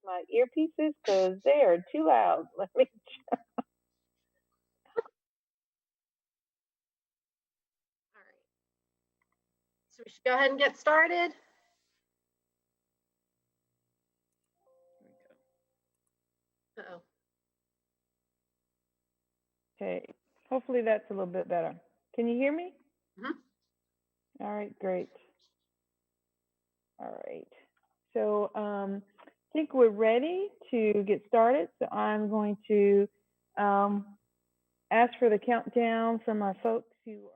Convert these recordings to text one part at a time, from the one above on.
my earpieces because they are too loud. Let me. All right. So we should go ahead and get started. Uh-oh. Okay. Hopefully that's a little bit better. Can you hear me? Mm-hmm. All right, great. All right. So I think we're ready to get started. So I'm going to ask for the countdown from our folks who are.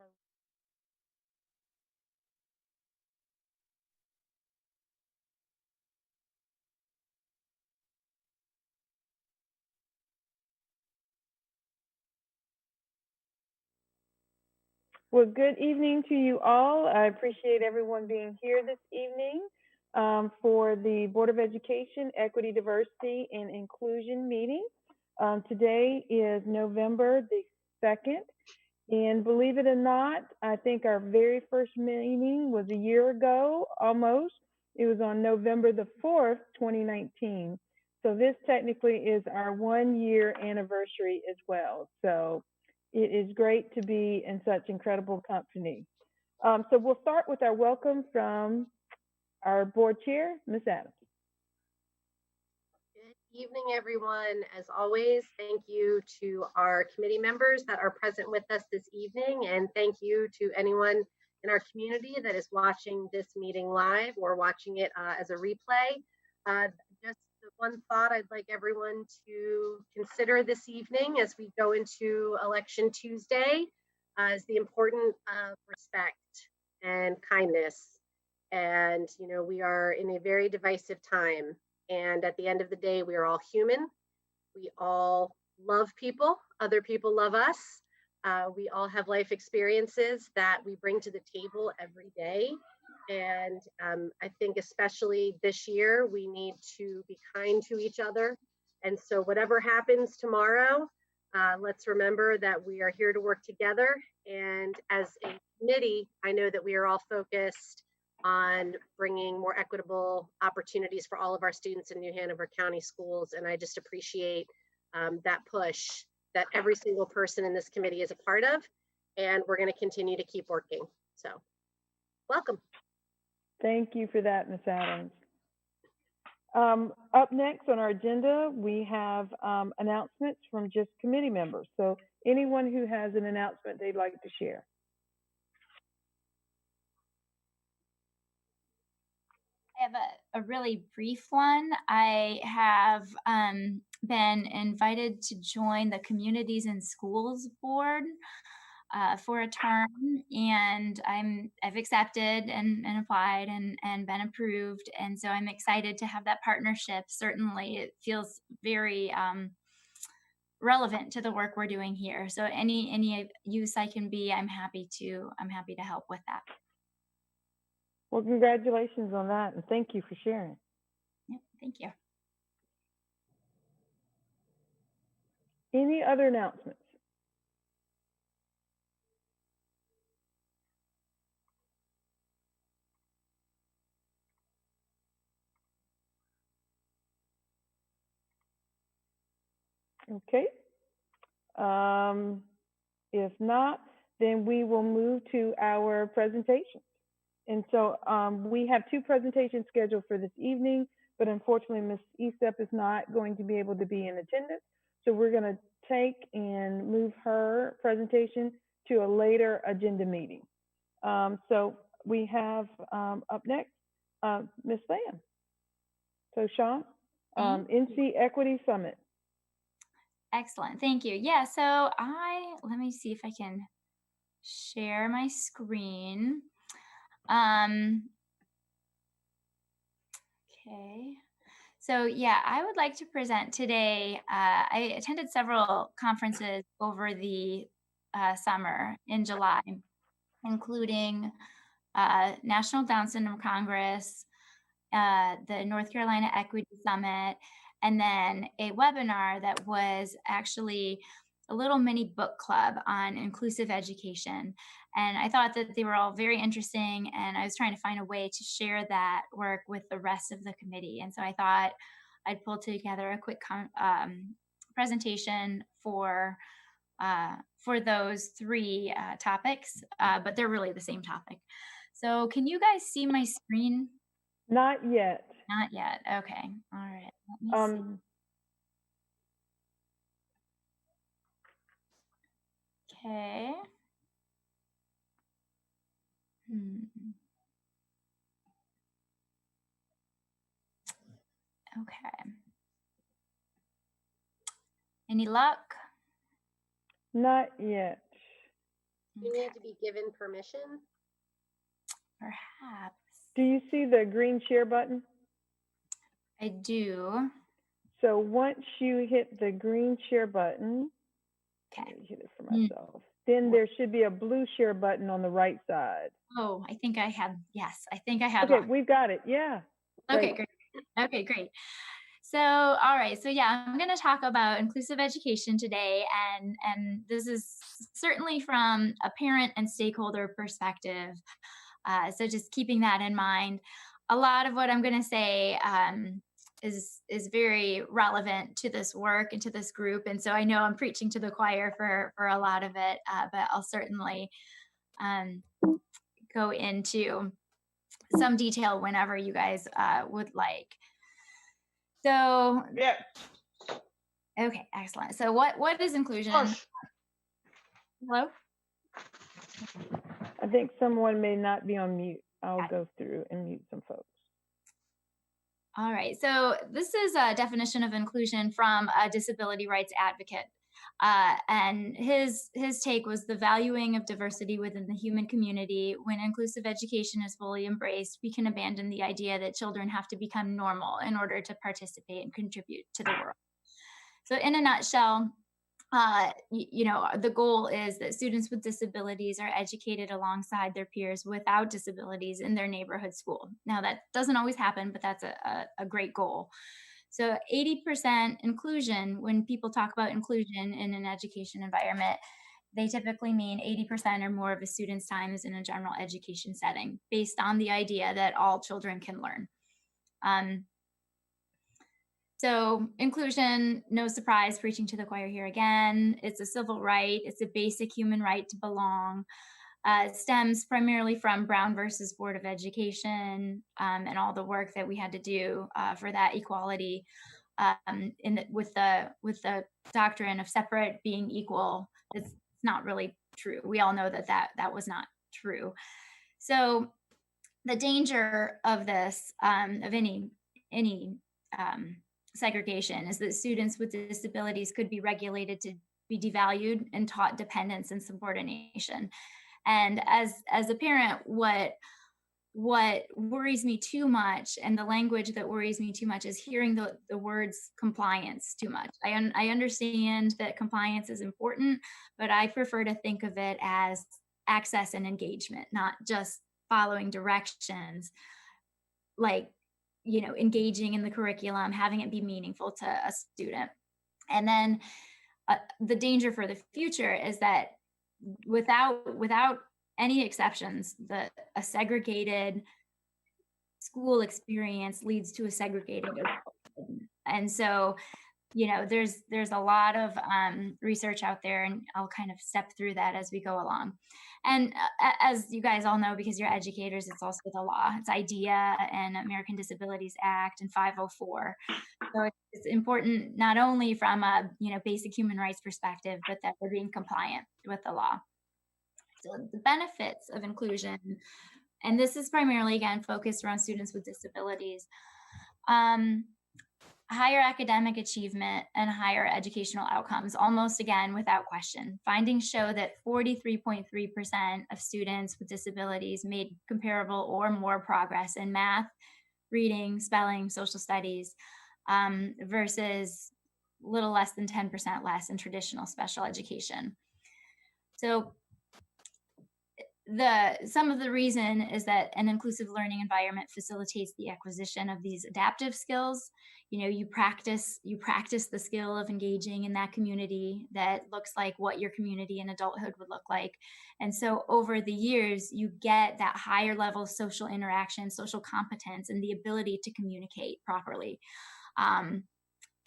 Well, good evening to you all. I appreciate everyone being here this evening for the Board of Education Equity, Diversity, and Inclusion meeting. Today is November the 2nd, and believe it or not, I think our very first meeting was a year ago, almost. It was on November the 4th, 2019. So this technically is our 1-year anniversary as well. So it is great to be in such incredible company. So we'll start with our welcome from our board chair, Ms. Adams. Good evening, everyone. As always, thank you to our committee members that are present with us this evening, and thank you to anyone in our community that is watching this meeting live or watching it as a replay. Just one thought I'd like everyone to consider this evening as we go into Election Tuesday is the importance of respect and kindness. And, you know, we are in a very divisive time. And at the end of the day, we are all human. We all love people. Other people love us. We all have life experiences that we bring to the table every day. And I think especially this year, we need to be kind to each other. And so whatever happens tomorrow, let's remember that we are here to work together. And as a committee, I know that we are all focused on bringing more equitable opportunities for all of our students in New Hanover County schools. And I just appreciate that push that every single person in this committee is a part of. And we're going to continue to keep working. So welcome. Thank you for that, Ms. Adams. Up next on our agenda, we have announcements from just committee members. So anyone who has an announcement they'd like to share. I have a really brief one. I have been invited to join the Communities and Schools Board for a term, and I've accepted and applied and been approved, and so I'm excited to have that partnership. Certainly, it feels very relevant to the work we're doing here. So any use I can be, I'm happy to help with that. Well, congratulations on that, and thank you for sharing. Yep, thank you. Any other announcements? Okay. If not, then we will move to our presentations. And so we have 2 presentations scheduled for this evening, but unfortunately, Ms. Estep is not going to be able to be in attendance. So we're going to take and move her presentation to a later agenda meeting. So we have up next, Ms. Lamb. So Sean, NC Equity Summit. Excellent, thank you. Yeah, so let me see if I can share my screen. Okay. So yeah, I would like to present today. I attended several conferences over the summer in July, including National Down Syndrome Congress, the North Carolina Equity Summit, and then a webinar that was actually a little mini book club on inclusive education. And I thought that they were all very interesting, and I was trying to find a way to share that work with the rest of the committee. And so I thought I'd pull together a quick presentation for those three topics, but they're really the same topic. So can you guys see my screen? Not yet. Not yet. Okay. All right. Let me see. Okay. Okay. Any luck? Not yet. You need to be given permission. Perhaps. Do you see the green share button? I do. So once you hit the green share button, okay. Let me hit it for myself. Then there should be a blue share button on the right side. Oh, I think I have. Yes, I think I have. Okay, we've got it. Yeah. Okay, great. Okay, great. So, all right. So yeah, I'm going to talk about inclusive education today, and this is certainly from a parent and stakeholder perspective. So just keeping that in mind. A lot of what I'm going to say is very relevant to this work and to this group, and so I know I'm preaching to the choir for a lot of it, but I'll certainly go into some detail whenever you guys would like. So yeah. Okay, excellent. So what is inclusion? Hello? I think someone may not be on mute. I'll go through and mute some folks. All right. So this is a definition of inclusion from a disability rights advocate. And his take was the valuing of diversity within the human community. When inclusive education is fully embraced, we can abandon the idea that children have to become normal in order to participate and contribute to the world. So in a nutshell, the goal is that students with disabilities are educated alongside their peers without disabilities in their neighborhood school. Now, that doesn't always happen, but that's a great goal. So 80% inclusion, when people talk about inclusion in an education environment, they typically mean 80% or more of a student's time is in a general education setting, based on the idea that all children can learn. So inclusion, no surprise, preaching to the choir here again. It's a civil right. It's a basic human right to belong. It stems primarily from Brown versus Board of Education and all the work that we had to do for that equality with the doctrine of separate being equal. It's not really true. We all know that was not true. So the danger of this, of any segregation, is that students with disabilities could be regulated to be devalued and taught dependence and subordination. And as a parent, what worries me too much, and the language that worries me too much, is hearing the words compliance too much. I understand that compliance is important, but I prefer to think of it as access and engagement, not just following directions, like engaging in the curriculum, having it be meaningful to a student. And then the danger for the future is that without any exceptions, a segregated school experience leads to a segregated adult. And so there's a lot of research out there, and I'll kind of step through that as we go along. And as you guys all know, because you're educators, it's also the law. It's IDEA and American Disabilities Act and 504. So it's important not only from a basic human rights perspective, but that we're being compliant with the law. So the benefits of inclusion, and this is primarily, again, focused around students with disabilities. Higher academic achievement and higher educational outcomes, almost again without question. Findings show that 43.3% of students with disabilities made comparable or more progress in math, reading, spelling, social studies, versus a little less than 10% less in traditional special education. So some of the reason is that an inclusive learning environment facilitates the acquisition of these adaptive skills. You practice the skill of engaging in that community that looks like what your community in adulthood would look like. And so over the years, you get that higher level of social interaction, social competence, and the ability to communicate properly.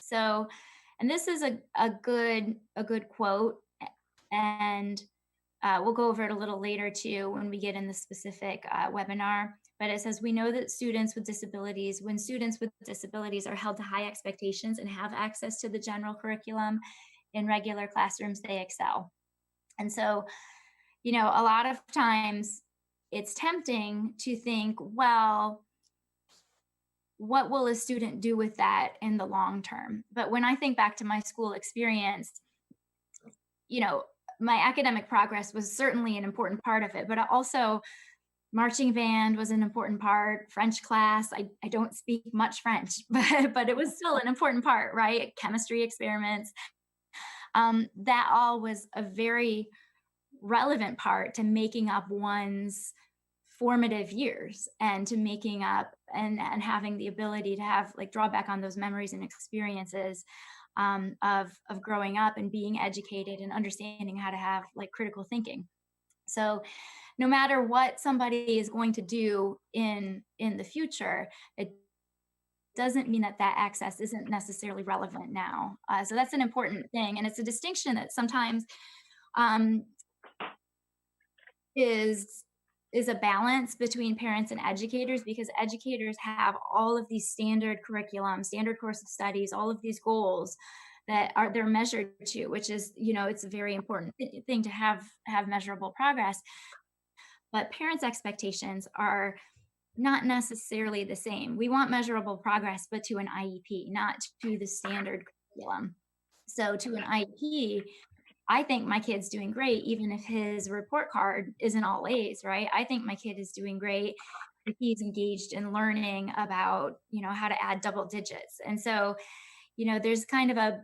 So, and this is a good quote, and we'll go over it a little later too when we get in the specific webinar. But it says, we know that when students with disabilities are held to high expectations and have access to the general curriculum in regular classrooms, they excel. And so, a lot of times it's tempting to think, well, what will a student do with that in the long term? But when I think back to my school experience, my academic progress was certainly an important part of it, but also marching band was an important part, French class. I don't speak much French, but it was still an important part, right? Chemistry experiments. That all was a very relevant part to making up one's formative years and to making up and having the ability to have draw back on those memories and experiences of growing up and being educated and understanding how to have critical thinking. So no matter what somebody is going to do in the future, it doesn't mean that access isn't necessarily relevant now. So that's an important thing. And it's a distinction that sometimes is a balance between parents and educators, because educators have all of these standard curriculum, standard course of studies, all of these goals that they're measured to, which is, it's a very important thing to have measurable progress. But parents' expectations are not necessarily the same. We want measurable progress, but to an IEP, not to the standard curriculum. So to an IEP, I think my kid's doing great, even if his report card isn't all A's, right? I think my kid is doing great if he's engaged in learning about, how to add double digits. And so, there's kind of a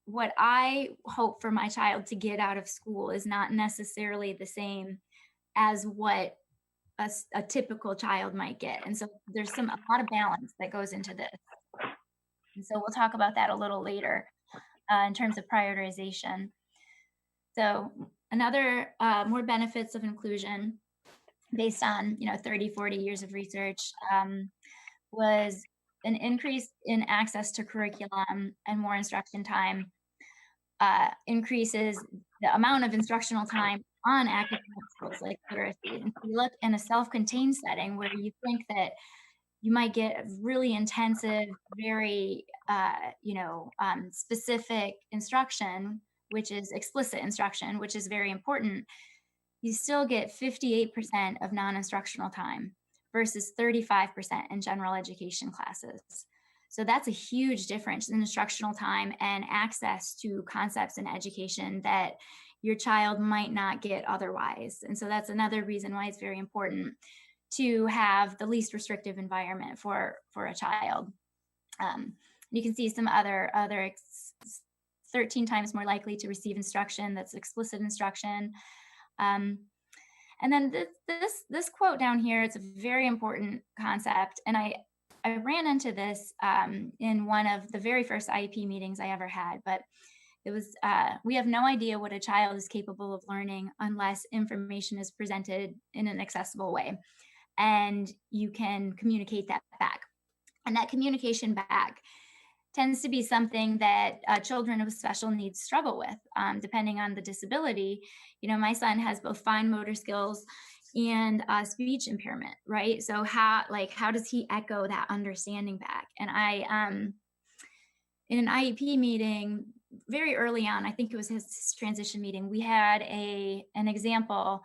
what I hope for my child to get out of school is not necessarily the same as what a typical child might get. And so there's a lot of balance that goes into this. And so we'll talk about that a little later in terms of prioritization. So another more benefits of inclusion based on 30, 40 years of research was an increase in access to curriculum and more instruction time increases the amount of instructional time on academic skills like literacy. And so you look in a self-contained setting where you think that you might get really intensive, very, specific instruction, which is explicit instruction, which is very important. You still get 58% of non-instructional time versus 35% in general education classes. So that's a huge difference in instructional time and access to concepts in education that your child might not get otherwise. And so that's another reason why it's very important to have the least restrictive environment for a child. You can see some other 13 times more likely to receive instruction that's explicit instruction. And then this quote down here, it's a very important concept. And I ran into this in one of the very first IEP meetings I ever had, but it was, we have no idea what a child is capable of learning unless information is presented in an accessible way. And you can communicate that back. And that communication back tends to be something that children with special needs struggle with, depending on the disability. My son has both fine motor skills and speech impairment, right? So how does he echo that understanding back? And I, in an IEP meeting very early on, I think it was his transition meeting, we had an example,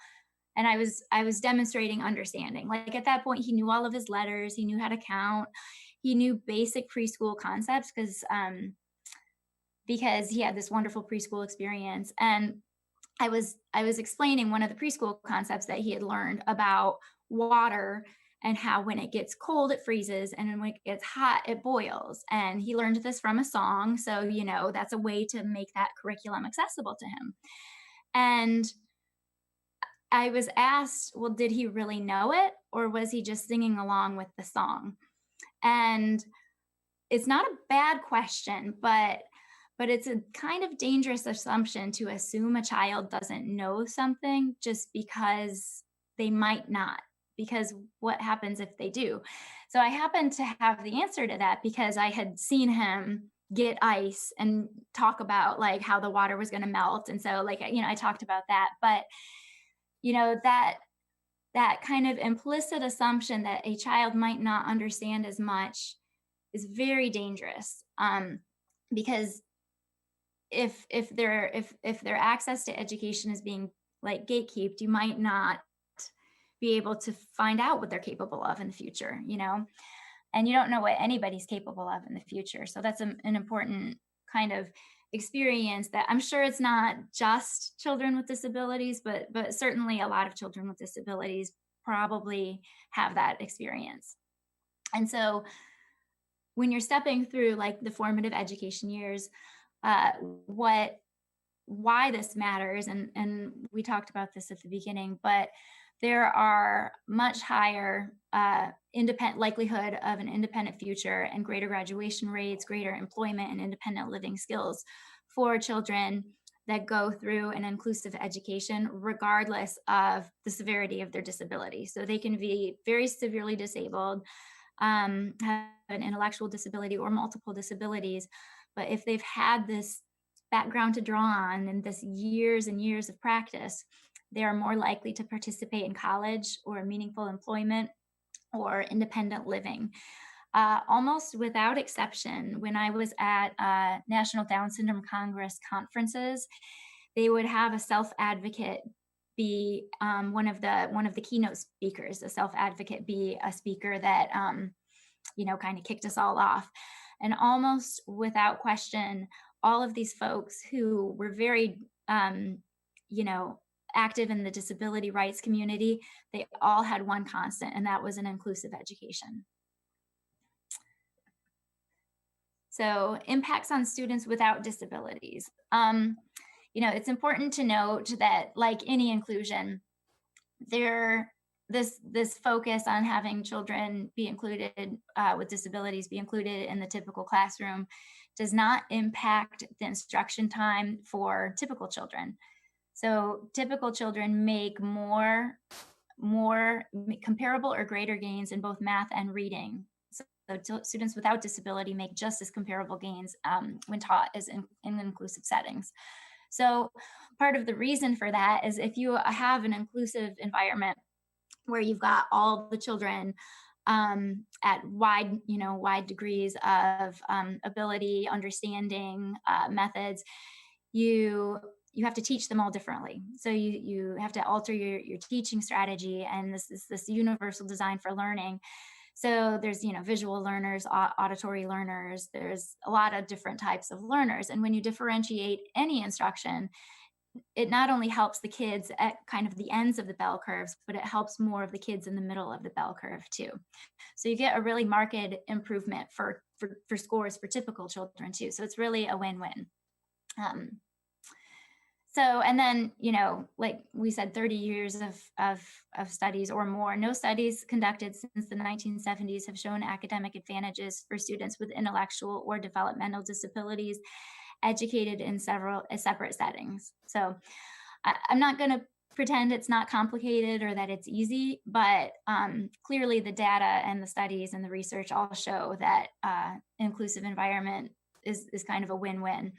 and I was demonstrating understanding. Like at that point, he knew all of his letters, he knew how to count, he knew basic preschool concepts because he had this wonderful preschool experience. And I was explaining one of the preschool concepts that he had learned about water and how when it gets cold, it freezes, and when it gets hot, it boils. And he learned this from a song. So, that's a way to make that curriculum accessible to him. And I was asked, well, did he really know it, or was he just singing along with the song? And it's not a bad question, but it's a kind of dangerous assumption to assume a child doesn't know something just because they might not because what happens if they do? So I happened to have the answer to that because I had seen him get ice and talk about like how the water was going to melt. And so like, I talked about that, but that kind of implicit assumption that a child might not understand as much is very dangerous, because if their access to education is being like gatekept, you might not be able to find out what they're capable of in the future, and you don't know what anybody's capable of in the future. So that's an important kind of experience that I'm sure it's not just children with disabilities, but certainly a lot of children with disabilities probably have that experience. And so when you're stepping through like the formative education years, why this matters, and we talked about this at the beginning, but there are much higher independent likelihood of an independent future and greater graduation rates, greater employment and independent living skills for children that go through an inclusive education, regardless of the severity of their disability. So they can be very severely disabled, have an intellectual disability or multiple disabilities, but if they've had this background to draw on and this years and years of practice, they are more likely to participate in college or meaningful employment or independent living. Almost without exception, when I was at National Down Syndrome Congress conferences, they would have a self-advocate be one of the keynote speakers. A self-advocate be a speaker that kind of kicked us all off. And almost without question, all of these folks who were very active in the disability rights community, they all had one constant, and that was an inclusive education. So impacts on students without disabilities. It's important to note that, like any inclusion, this focus on having children be included with disabilities be included in the typical classroom does not impact the instruction time for typical children. So typical children make more comparable or greater gains in both math and reading. So students without disability make just as comparable gains when taught as in inclusive settings. So part of the reason for that is if you have an inclusive environment where you've got all the children at wide degrees of ability, understanding, methods, you have to teach them all differently. So you have to alter your teaching strategy, and this universal design for learning. So there's, visual learners, auditory learners, there's a lot of different types of learners. And when you differentiate any instruction, it not only helps the kids at kind of the ends of the bell curves, but it helps more of the kids in the middle of the bell curve too. So you get a really marked improvement for scores for typical children too. So it's really a win-win. And then, like we said, 30 years of studies or more. No studies conducted since the 1970s have shown academic advantages for students with intellectual or developmental disabilities educated in separate settings. So I'm not going to pretend it's not complicated or that it's easy, but clearly the data and the studies and the research all show that inclusive environment is kind of a win-win.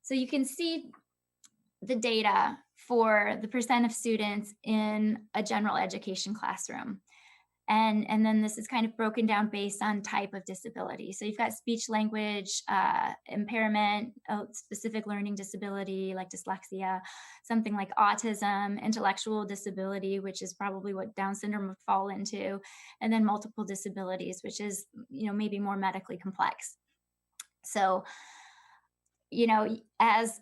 So you can see the data for the percent of students in a general education classroom. And then this is kind of broken down based on type of disability. So you've got speech language impairment, a specific learning disability like dyslexia, something like autism, intellectual disability, which is probably what Down syndrome would fall into, and then multiple disabilities, which is, maybe more medically complex. So, as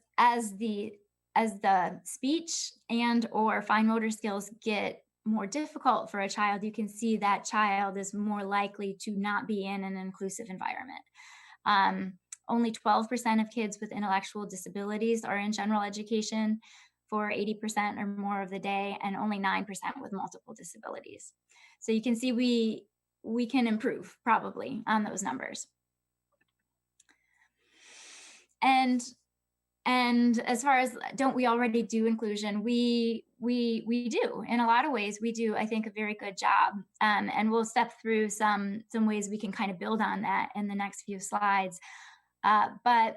the speech and or fine motor skills get more difficult for a child, you can see that child is more likely to not be in an inclusive environment. Only 12% of kids with intellectual disabilities are in general education for 80% or more of the day, and only 9% with multiple disabilities. So you can see we can improve probably on those numbers. And And as far as don't we already do inclusion, we do in a lot of ways. We do, I think, a very good job, and we'll step through some ways we can kind of build on that in the next few slides. But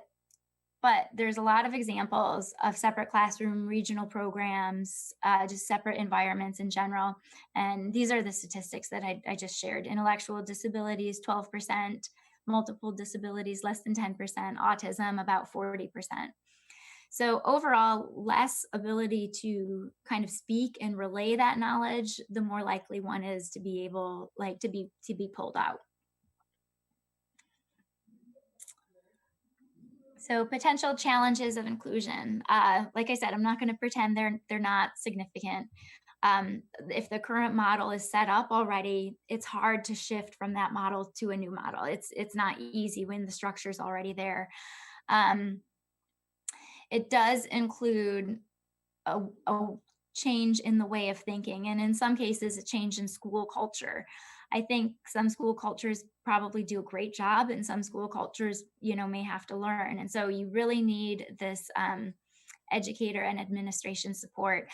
there's a lot of examples of separate classroom, regional programs, just separate environments in general. And these are the statistics that I just shared. Intellectual disabilities, 12%, multiple disabilities, less than 10%, autism, about 40%. So overall, less ability to kind of speak and relay that knowledge, the more likely one is to be able, like, to be pulled out. So potential challenges of inclusion. Like I said, I'm not going to pretend they're not significant. If the current model is set up already, it's hard to shift from that model to a new model. It's not easy when the structure is already there. It does include a change in the way of thinking, and in some cases, a change in school culture. I think some school cultures probably do a great job, and some school cultures, may have to learn. And so you really need this educator and administration support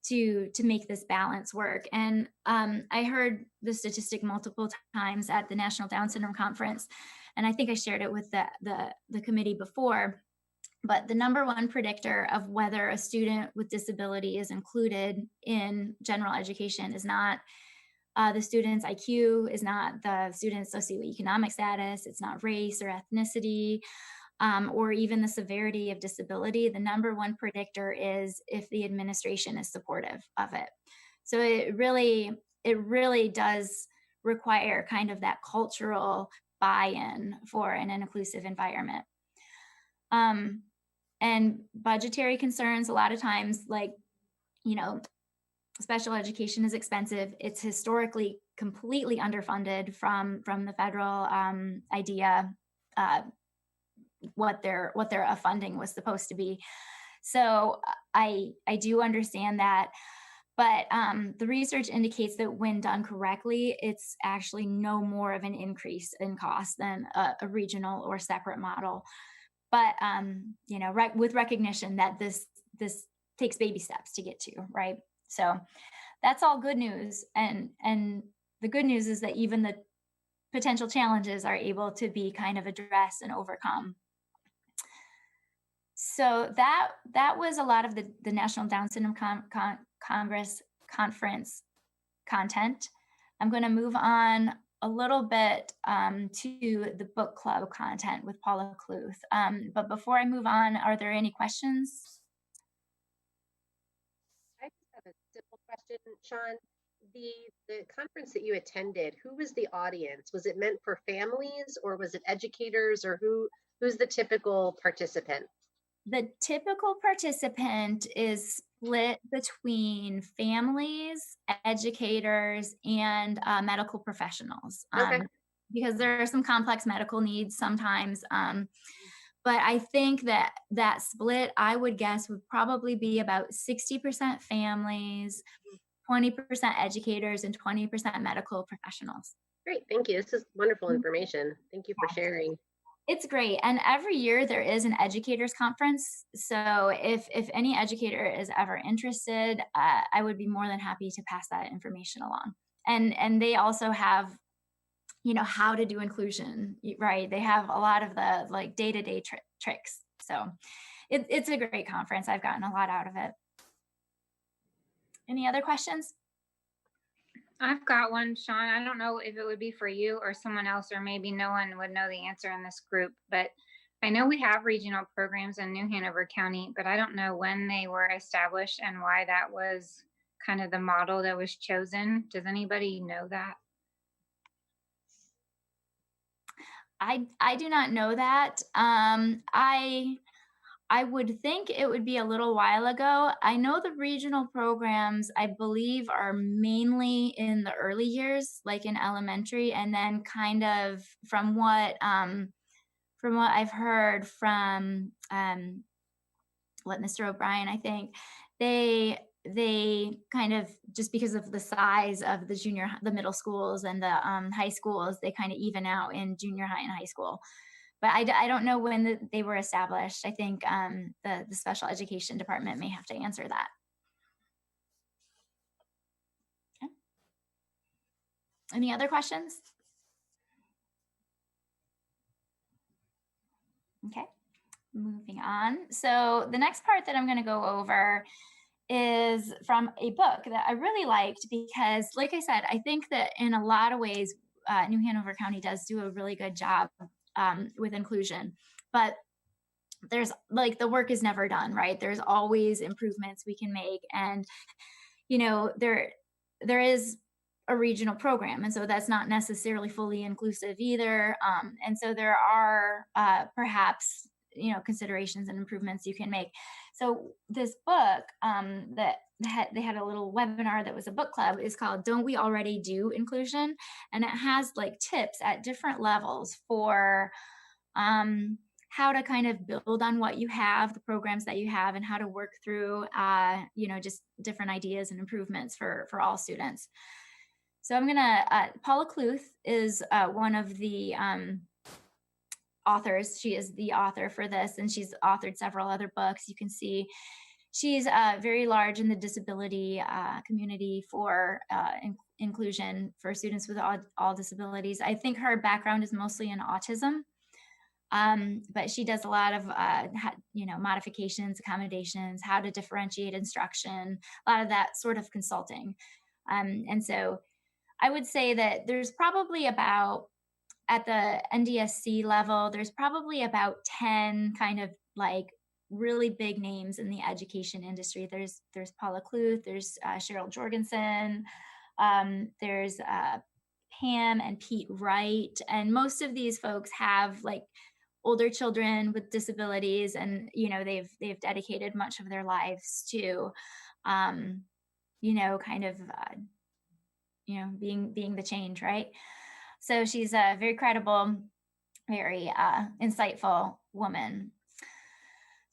to make this balance work. And I heard the statistic multiple times at the National Down Syndrome Conference, and I think I shared it with the committee before. But the number one predictor of whether a student with disability is included in general education is not the student's IQ, is not the student's socioeconomic status, it's not race or ethnicity, or even the severity of disability. The number one predictor is if the administration is supportive of it. So it really does require kind of that cultural buy-in for an inclusive environment. And budgetary concerns, a lot of times, like, special education is expensive. It's historically completely underfunded from the federal idea, what their funding was supposed to be. So I do understand that. But the research indicates that when done correctly, it's actually no more of an increase in cost than a regional or separate model. But with recognition that this takes baby steps to get to, right? So that's all good news. And the good news is that even the potential challenges are able to be kind of addressed and overcome. So that was a lot of the National Down Syndrome Congress conference content. I'm going to move on a little bit to the book club content with Paula Kluth. But before I move on, are there any questions? I just have a simple question, Sean. The conference that you attended, who was the audience? Was it meant for families, or was it educators, or who's the typical participant? The typical participant is split between families, educators, and medical professionals. Okay. Because there are some complex medical needs sometimes. But I think that split, I would guess, would probably be about 60% families, 20% educators, and 20% medical professionals. Great, thank you. This is wonderful information. Thank you for sharing. It's great. And every year there is an educators conference. So if any educator is ever interested, I would be more than happy to pass that information along. And they also have, how to do inclusion, right? They have a lot of the like day-to-day tricks. So it's a great conference. I've gotten a lot out of it. Any other questions? I've got one, Sean. I don't know if it would be for you or someone else, or maybe no one would know the answer in this group, but I know we have regional programs in New Hanover County, but I don't know when they were established and why that was kind of the model that was chosen. Does anybody know that? I do not know that. I would think it would be a little while ago. I know the regional programs, I believe, are mainly in the early years, like in elementary, and then kind of from what I've heard from what Mr. O'Brien, I think they kind of, just because of the size of the middle schools and the high schools, they kind of even out in junior high and high school. but I don't know when they were established. I think the special education department may have to answer that. Okay. Any other questions? Okay, moving on. So the next part that I'm going to go over is from a book that I really liked because, like I said, I think that in a lot of ways, New Hanover County does do a really good job with inclusion, but there's like the work is never done, right? There's always improvements we can make. And, you know, there is a regional program. And so that's not necessarily fully inclusive either. And so there are perhaps, you know, considerations and improvements you can make. So this book they had a little webinar that was a book club is called Don't We Already Do Inclusion? And it has like tips at different levels for how to kind of build on what you have, the programs that you have, and how to work through, you know, just different ideas and improvements for all students. So I'm gonna, Paula Kluth is one of the authors. She is the author for this, and she's authored several other books. You can see she's very large in the disability community for inclusion for students with all disabilities. I think her background is mostly in autism. But she does a lot of, you know, modifications, accommodations, how to differentiate instruction, a lot of that sort of consulting. And so I would say that there's probably about, at the NDSC level, there's probably about 10 kind of like really big names in the education industry. There's Paula Kluth, there's Cheryl Jorgensen, there's Pam and Pete Wright, and most of these folks have like older children with disabilities, and you know they've dedicated much of their lives to you know, kind of you know, being the change, right? So she's a very credible, very insightful woman.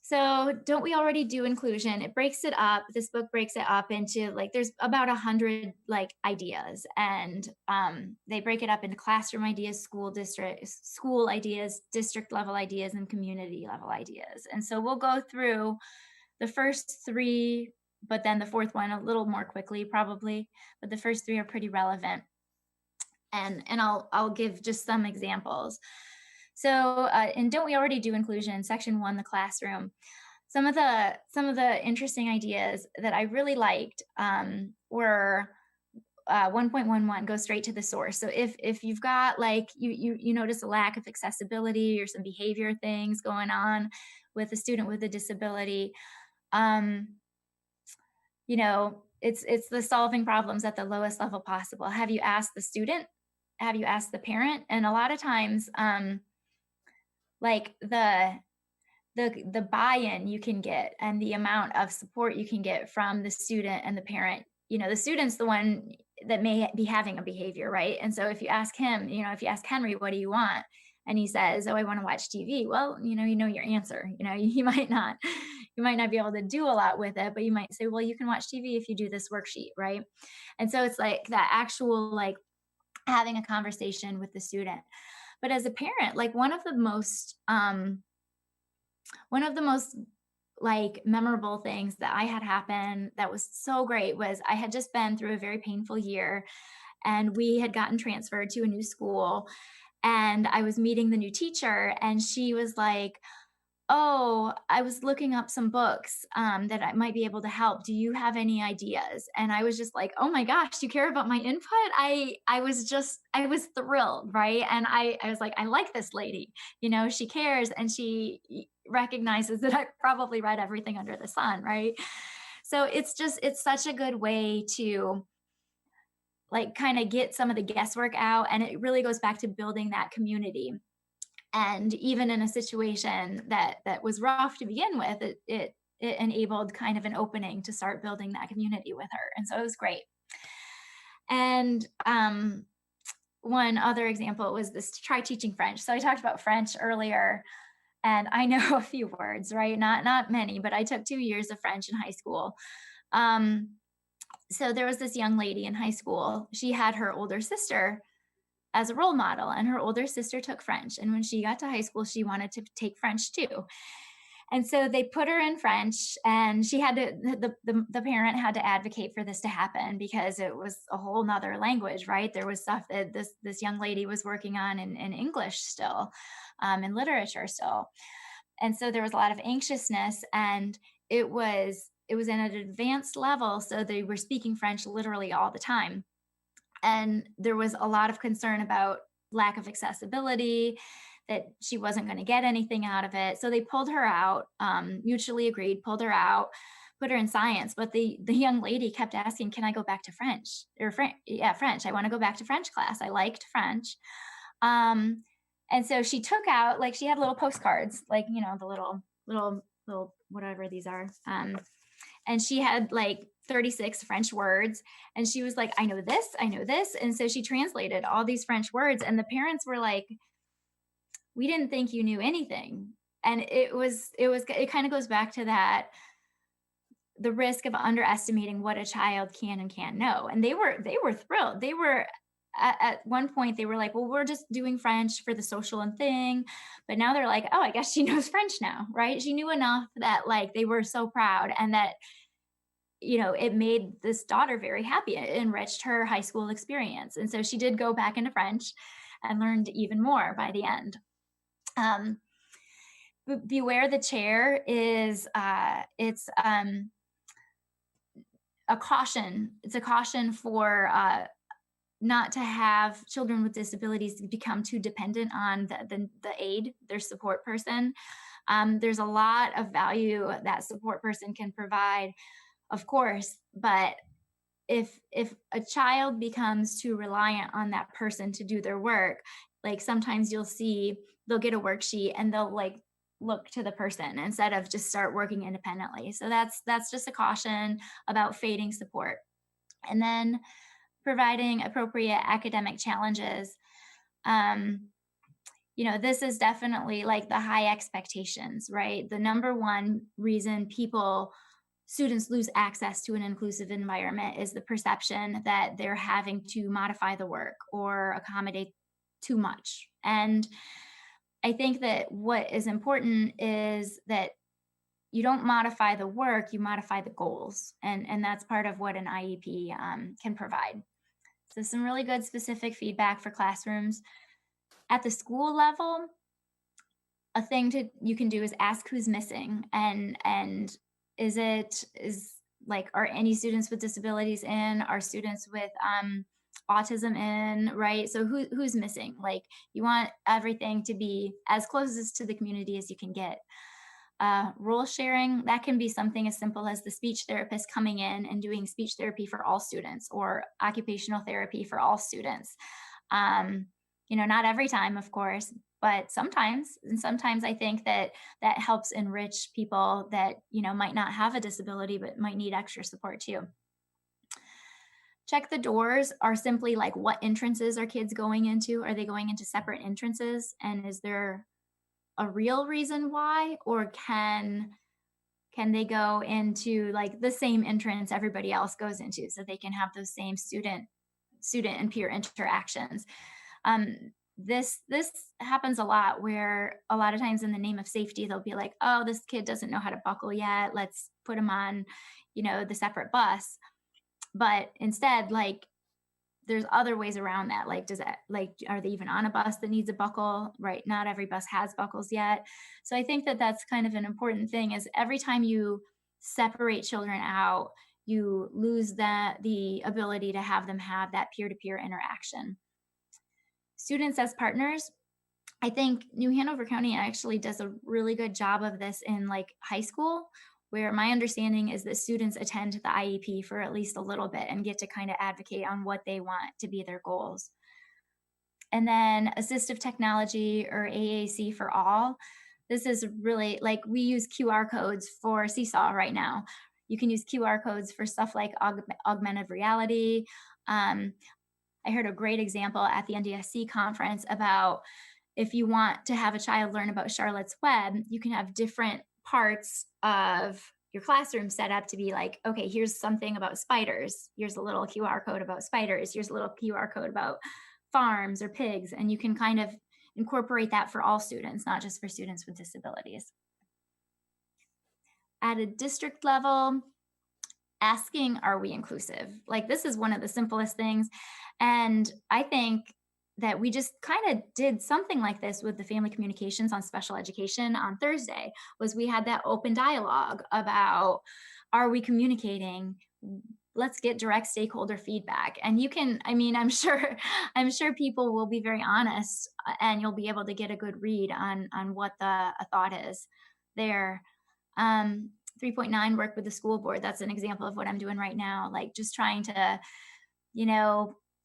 So Don't We Already Do Inclusion? It breaks it up. This book breaks it up into like, there's about 100 like ideas, and they break it up into classroom ideas, school ideas, district level ideas, and community level ideas. And so we'll go through the first 3, but then the 4th one a little more quickly probably, but the first 3 are pretty relevant. And I'll give just some examples. So in Don't We Already Do Inclusion, section 1, the classroom, some of the interesting ideas that I really liked were 1.11, go straight to the source. So if you've got like, you notice a lack of accessibility or some behavior things going on with a student with a disability, you know, it's the solving problems at the lowest level possible. Have you asked the student? Have you asked the parent? And a lot of times, like the buy-in you can get and the amount of support you can get from the student and the parent, you know, the student's the one that may be having a behavior, right? And so if you ask him, you know, if you ask Henry, what do you want? And he says, oh, I want to watch TV. Well, you know your answer. You know, you might not be able to do a lot with it, but you might say, well, you can watch TV if you do this worksheet, right? And so it's like that actual like having a conversation with the student. But as a parent, like one of the most like memorable things that I had happen that was so great was I had just been through a very painful year, and we had gotten transferred to a new school, and I was meeting the new teacher, and she was like, oh, I was looking up some books that I might be able to help. Do you have any ideas? And I was just like, oh my gosh, you care about my input? I was thrilled, right? And I was like, I like this lady, you know, she cares, and she recognizes that I probably read everything under the sun, right? So it's such a good way to like kind of get some of the guesswork out. And it really goes back to building that community. And even in a situation that was rough to begin with, it enabled kind of an opening to start building that community with her. And so it was great. And one other example was this, try teaching French. So I talked about French earlier, and I know a few words, right? Not many, but I took 2 years of French in high school. So there was this young lady in high school. She had her older sister as a role model. And her older sister took French. And when she got to high school, she wanted to take French too. And so they put her in French, and she had to, the parent had to advocate for this to happen because it was a whole nother language, right? There was stuff that this young lady was working on in English still, in literature still. And so there was a lot of anxiousness, and it was at an advanced level. So they were speaking French literally all the time. And there was a lot of concern about lack of accessibility, that she wasn't going to get anything out of it. So they pulled her out, mutually agreed, pulled her out, put her in science. But the young lady kept asking, can I go back to French? French. I want to go back to French class. I liked French. And so she took out, like, she had little postcards, like, you know, the little whatever these are. And she had like 36 French words. And she was like, I know this, I know this. And so she translated all these French words. And the parents were like, we didn't think you knew anything. And it kind of goes back to that, the risk of underestimating what a child can and can't know. And they were thrilled. They were at one point, they were like, well, we're just doing French for the social and thing. But now they're like, oh, I guess she knows French now, right? She knew enough that, like, they were so proud, and that, you know, it made this daughter very happy. It enriched her high school experience. And so she did go back into French and learned even more by the end. Beware the chair is it's a caution. It's a caution for not to have children with disabilities become too dependent on the aide, their support person. There's a lot of value that support person can provide, of course, but if a child becomes too reliant on that person to do their work, like, sometimes you'll see they'll get a worksheet and they'll, like, look to the person instead of just start working independently. So that's just a caution about fading support. And then providing appropriate academic challenges. You know, this is definitely like the high expectations, right? The number one reason students lose access to an inclusive environment is the perception that they're having to modify the work or accommodate too much. And I think that what is important is that you don't modify the work, you modify the goals. And that's part of what an IEP can provide. So some really good specific feedback for classrooms. At the school level, a thing you can do is ask who's missing, and are any students with disabilities in? Are students with autism in, right? So who's missing? Like, you want everything to be as closest to the community as you can get. Role sharing, that can be something as simple as the speech therapist coming in and doing speech therapy for all students, or occupational therapy for all students. You know, not every time, of course, but sometimes. And sometimes I think that helps enrich people that, you know, might not have a disability, but might need extra support too. Check the doors are simply like, what entrances are kids going into? Are they going into separate entrances? And is there a real reason why? Or can they go into like the same entrance everybody else goes into, so they can have those same student and peer interactions? This happens a lot, where a lot of times in the name of safety, they'll be like, oh, this kid doesn't know how to buckle yet, let's put him on, you know, the separate bus. But instead, like, there's other ways around that. Like, are they even on a bus that needs a buckle, right? Not every bus has buckles yet. So I think that that's kind of an important thing, is every time you separate children out, you lose the ability to have them have that peer-to-peer interaction. Students as partners, I think New Hanover County actually does a really good job of this in like high school, where my understanding is that students attend the IEP for at least a little bit and get to kind of advocate on what they want to be their goals. And then assistive technology, or AAC for all. This is really, like, we use QR codes for Seesaw right now. You can use QR codes for stuff like augmented reality. I heard a great example at the NDSC conference about, if you want to have a child learn about Charlotte's Web, you can have different parts of your classroom set up to be like, okay, here's something about spiders. Here's a little QR code about spiders. Here's a little QR code about farms or pigs, and you can kind of incorporate that for all students, not just for students with disabilities. At a district level, asking, are we inclusive? Like, this is one of the simplest things. And I think that we just kind of did something like this with the family communications on special education on Thursday, was we had that open dialogue about, are we communicating? Let's get direct stakeholder feedback. And you can, I mean, I'm sure people will be very honest, and you'll be able to get a good read on what the thought is there. 3.9, work with the school board. That's an example of what I'm doing right now. Like, just trying to,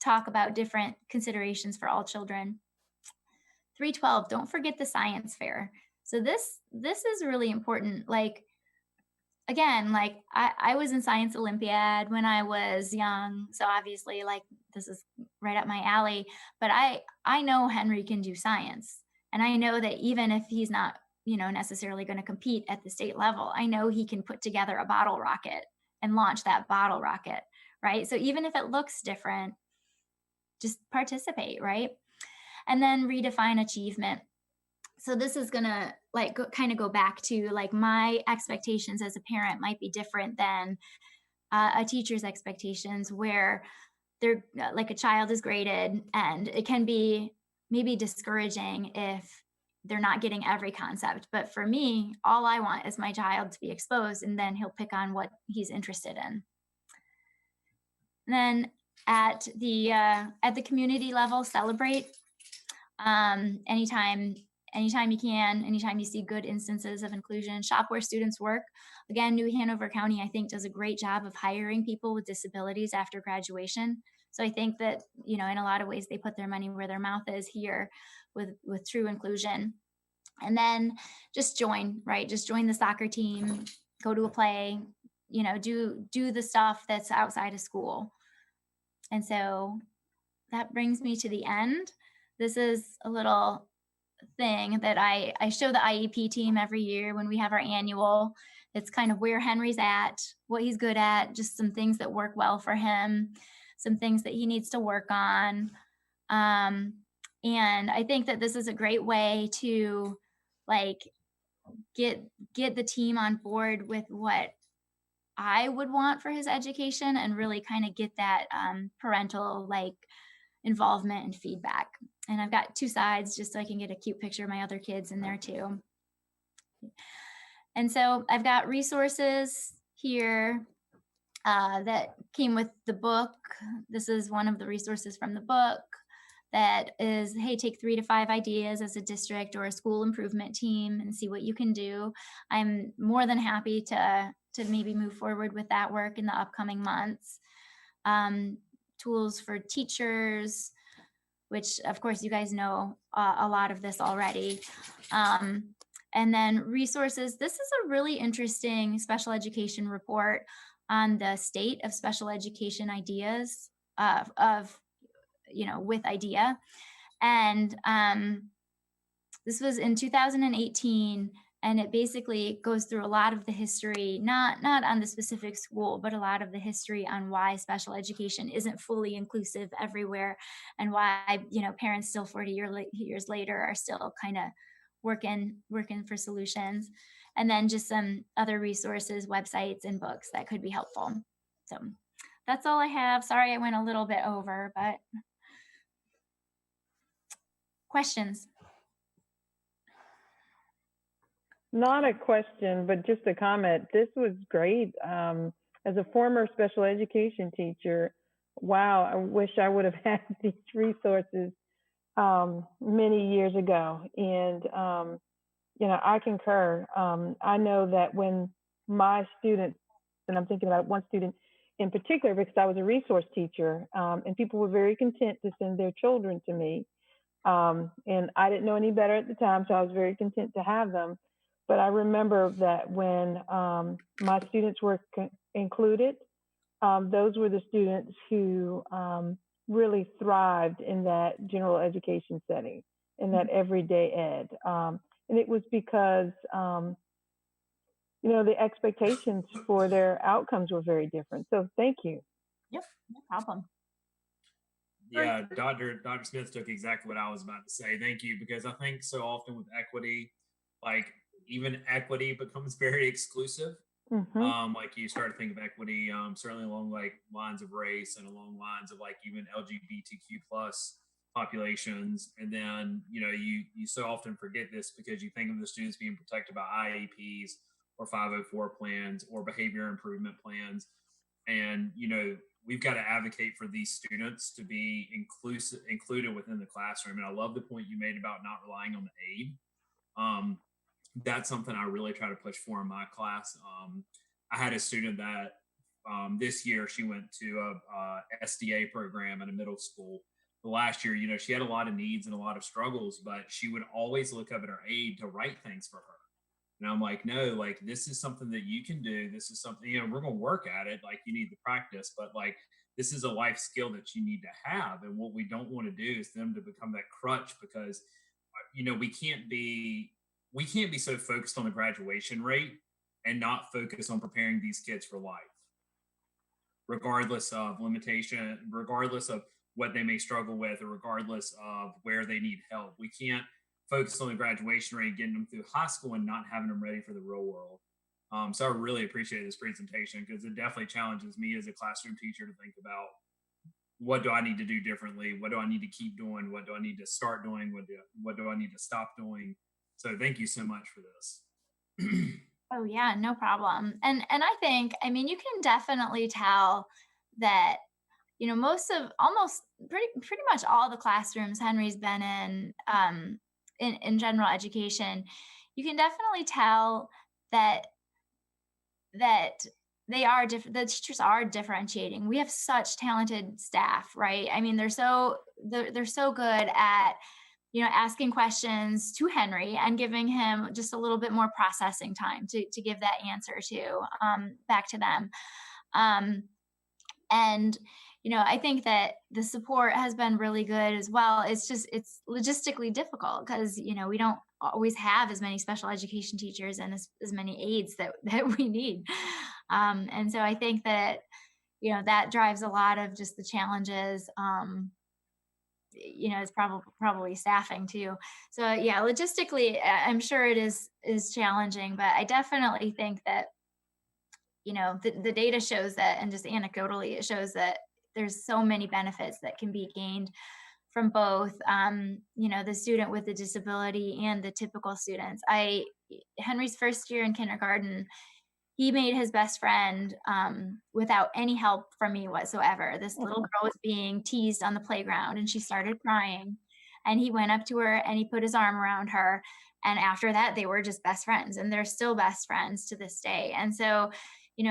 talk about different considerations for all children. 3.12, don't forget the science fair. So this is really important. Like, again, like I was in Science Olympiad when I was young. So obviously, like, this is right up my alley, but I know Henry can do science. And I know that even if he's not, necessarily going to compete at the state level, I know he can put together a bottle rocket and launch that bottle rocket, right? So even if it looks different, just participate, right? And then redefine achievement. So this is going to kind of go back to, like, my expectations as a parent might be different than a teacher's expectations, where they're like, a child is graded, and it can be maybe discouraging if they're not getting every concept. But for me, all I want is my child to be exposed, and then he'll pick on what he's interested in. And then at the community level, celebrate anytime you can, anytime you see good instances of inclusion. Shop where students work. Again, New Hanover County, I think, does a great job of hiring people with disabilities after graduation. So I think that, in a lot of ways, they put their money where their mouth is here with true inclusion. And then just join, right? Just join the soccer team, go to a play, do the stuff that's outside of school. And so that brings me to the end. This is a little thing that I show the IEP team every year when we have our annual. It's kind of where Henry's at, what he's good at, just some things that work well for him, some things that he needs to work on. And I think that this is a great way to, like, get the team on board with what I would want for his education, and really kind of get that parental, like, involvement and feedback. And I've got two sides just so I can get a cute picture of my other kids in there too. And so I've got resources here that came with the book. This is one of the resources from the book that is, hey, take 3 to 5 ideas as a district or a school improvement team and see what you can do. I'm more than happy to maybe move forward with that work in the upcoming months. Tools for teachers, which of course you guys know a lot of this already. And then resources. This is a really interesting special education report on the state of special education ideas with IDEA. And this was in 2018. And it basically goes through a lot of the history, not on the specific school, but a lot of the history on why special education isn't fully inclusive everywhere, and why, parents still 40 years later are still kind of working for solutions. And then just some other resources, websites, and books that could be helpful. So that's all I have. Sorry, I went a little bit over, but questions? Not a question, but just a comment. This was great. As a former special education teacher, wow, I wish I would have had these resources many years ago. And, I concur. I know that when my students, and I'm thinking about one student in particular, because I was a resource teacher, and people were very content to send their children to me. And I didn't know any better at the time, so I was very content to have them. But I remember that when my students were included, those were the students who really thrived in that general education setting, in that everyday ed. And it was because, the expectations for their outcomes were very different. So thank you. Yep, no problem. Yeah, Dr. Smith took exactly what I was about to say. Thank you, because I think so often with equity, like even equity becomes very exclusive. Mm-hmm. Like you start to think of equity, certainly along like lines of race and along lines of like even LGBTQ plus populations. And then, you so often forget this because you think of the students being protected by IEPs or 504 plans or behavior improvement plans. And, we've got to advocate for these students to be included within the classroom. And I love the point you made about not relying on the aid. That's something I really try to push for in my class. I had a student that this year she went to a SDA program at a middle school. The last year, she had a lot of needs and a lot of struggles, but she would always look up at her aide to write things for her. And I'm like, no, like this is something that you can do. This is something, we're going to work at it. Like you need the practice, but like this is a life skill that you need to have. And what we don't want to do is them to become that crutch because, we can't be so focused on the graduation rate and not focus on preparing these kids for life, regardless of limitation, regardless of what they may struggle with, or regardless of where they need help. We can't focus on the graduation rate, getting them through high school and not having them ready for the real world. So I really appreciate this presentation because it definitely challenges me as a classroom teacher to think about what do I need to do differently? What do I need to keep doing? What do I need to start doing? What do I need to stop doing? So thank you so much for this. Oh yeah, no problem. And I think, I mean, you can definitely tell that, most of almost pretty much all the classrooms Henry's been in general education, you can definitely tell that they are different. The teachers are differentiating. We have such talented staff, right? I mean, they're so good at asking questions to Henry and giving him just a little bit more processing time to give that answer to back to them. And I think that the support has been really good as well. It's logistically difficult because we don't always have as many special education teachers and as many aides that we need. And so I think that that drives a lot of just the challenges. It's probably staffing too. So yeah, logistically, I'm sure it is challenging, but I definitely think that the data shows that, and just anecdotally, it shows that there's so many benefits that can be gained from both, the student with the disability and the typical students. Henry's first year in kindergarten, he made his best friend without any help from me whatsoever. This little girl was being teased on the playground and she started crying, and he went up to her and he put his arm around her. And after that, they were just best friends, and they're still best friends to this day. And so,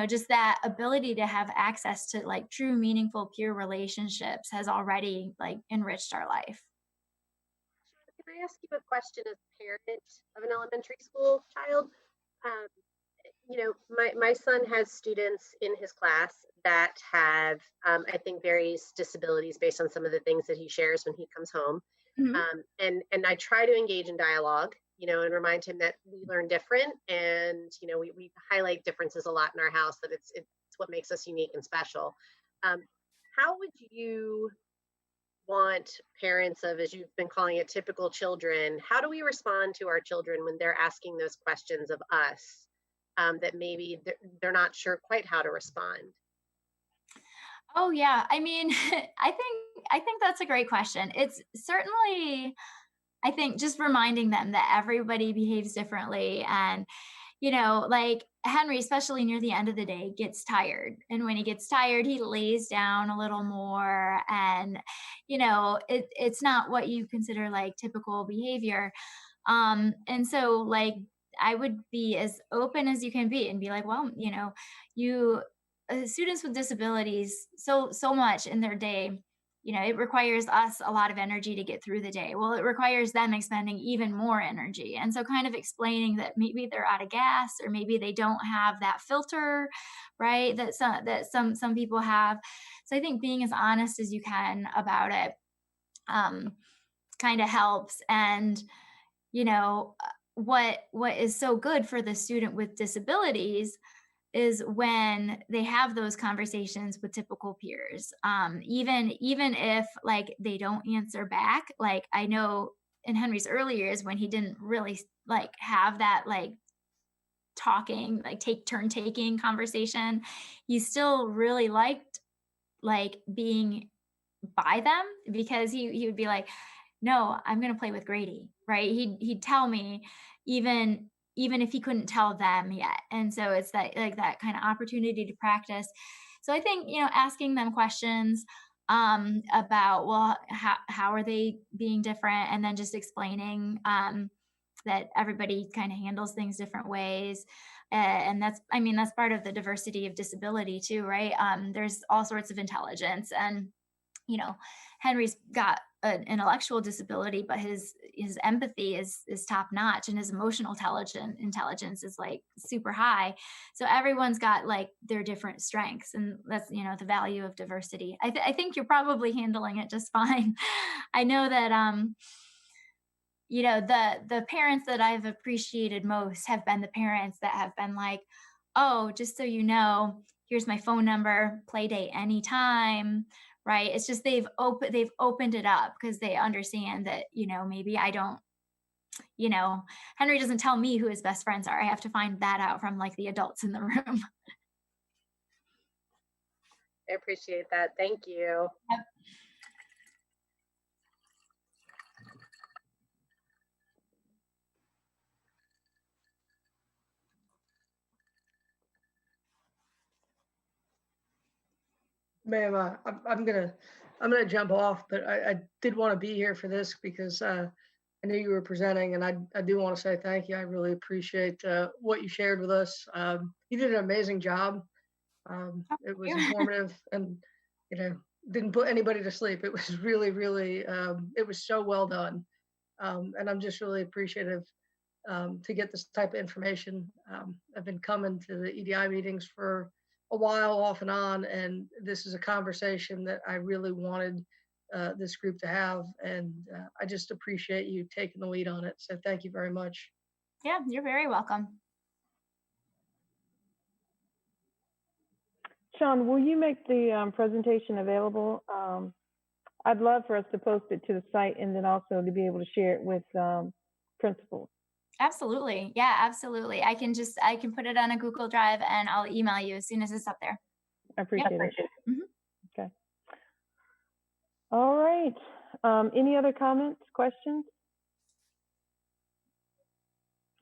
just that ability to have access to like true, meaningful peer relationships has already like enriched our life. Can I ask you a question as a parent of an elementary school child? My son has students in his class that have, I think, various disabilities based on some of the things that he shares when he comes home. Mm-hmm. And I try to engage in dialogue, and remind him that we learn different, and we highlight differences a lot in our house, that it's what makes us unique and special. How would you want parents of, as you've been calling it, typical children, how do we respond to our children when they're asking those questions of us that maybe they're not sure quite how to respond? Oh yeah, I mean, I think that's a great question. It's certainly, I think, just reminding them that everybody behaves differently. And, like Henry, especially near the end of the day, gets tired. And when he gets tired, he lays down a little more. And, it's not what you consider like typical behavior. And so like, I would be as open as you can be and be like, well, students with disabilities, so much in their day, it requires us a lot of energy to get through the day. Well, it requires them expending even more energy. And so kind of explaining that maybe they're out of gas, or maybe they don't have that filter, right? That some people have. So I think being as honest as you can about it kind of helps. And, what is so good for the student with disabilities is when they have those conversations with typical peers. Even if like they don't answer back, like I know in Henry's early years when he didn't really like have that like talking, like turn taking conversation, he still really liked like being by them because he would be like, no, I'm going to play with Grady, right? He'd tell me even if he couldn't tell them yet. And so it's that like that kind of opportunity to practice. So I think, asking them questions about, well, how are they being different? And then just explaining that everybody kind of handles things different ways. And that's part of the diversity of disability too, right? There's all sorts of intelligence, and Henry's got an intellectual disability, but his empathy is top notch, and his emotional intelligence is like super high. So everyone's got like their different strengths, and that's the value of diversity. I think you're probably handling it just fine. I know that the parents that I've appreciated most have been the parents that have been like, oh, just so you know, here's my phone number, play date anytime, right? It's just they've opened it up because they understand that, maybe I don't, Henry doesn't tell me who his best friends are. I have to find that out from like the adults in the room. I appreciate that. Thank you. Yep. Ma'am, I'm gonna jump off, but I did want to be here for this because I knew you were presenting, and I do want to say thank you. I really appreciate what you shared with us. You did an amazing job. It was informative, and didn't put anybody to sleep. It was really, really, it was so well done, and I'm just really appreciative to get this type of information. I've been coming to the EDI meetings for a while off and on, and this is a conversation that I really wanted this group to have, and I just appreciate you taking the lead on it. So thank you very much. Yeah, you're very welcome. Sean, will you make the presentation available? I'd love for us to post it to the site and then also to be able to share it with principals. Absolutely. Yeah, absolutely. I can put it on a Google Drive and I'll email you as soon as it's up there. I appreciate it. Mm-hmm. Okay. All right. Any other comments, questions?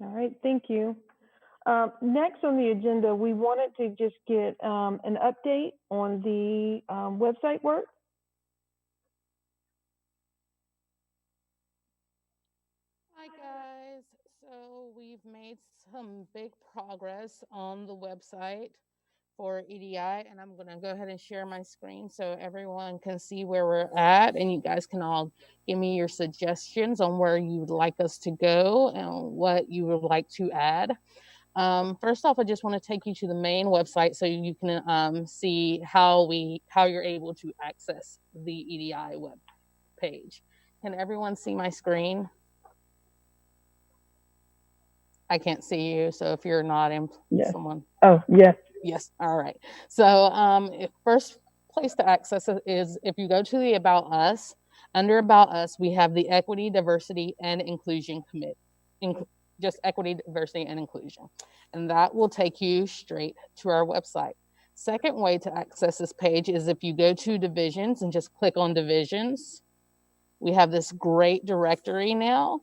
All right, thank you. Next on the agenda, we wanted to just get an update on the website work. Hi guys, so we've made some big progress on the website for EDI, and I'm gonna go ahead and share my screen so everyone can see where we're at, and you guys can all give me your suggestions on where you would like us to go and what you would like to add. First off, I just want to take you to the main website so you can see how you're able to access the EDI web page. Can everyone see my screen? I can't see you, so if you're not in, yes. someone. Oh, yes. Yes, all right. So first place to access it is if you go to the About Us. Under About Us, we have the Equity, Diversity, and Inclusion Committee. Just Equity, Diversity, and Inclusion. And that will take you straight to our website. Second way to access this page is if you go to Divisions and just click on Divisions. We have this great directory now.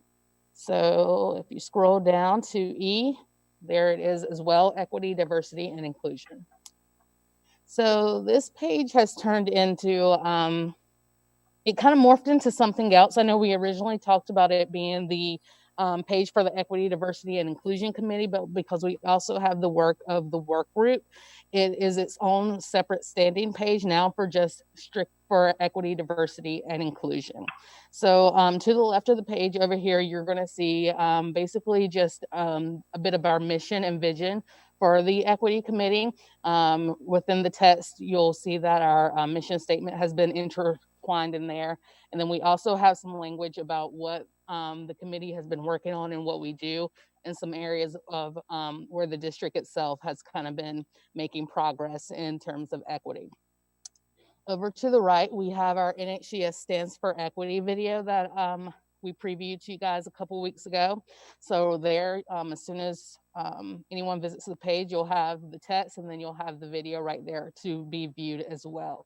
So if you scroll down to E, there it is as well, Equity, Diversity, and Inclusion. So this page has turned into, it kind of morphed into something else. I know we originally talked about it being the page for the Equity, Diversity, and Inclusion Committee, but because we also have the work of the work group, it is its own separate standing page now for just strict for equity, diversity, and inclusion. So to the left of the page over here, you're going to see basically just a bit of our mission and vision for the Equity Committee. Within the text, you'll see that our mission statement has been intertwined in there. And then we also have some language about what the committee has been working on and what we do, and some areas of where the district itself has kind of been making progress in terms of equity. Over to the right, we have our NHCS Stands for Equity video that we previewed to you guys a couple weeks ago. So there, as soon as anyone visits the page, you'll have the text and then you'll have the video right there to be viewed as well.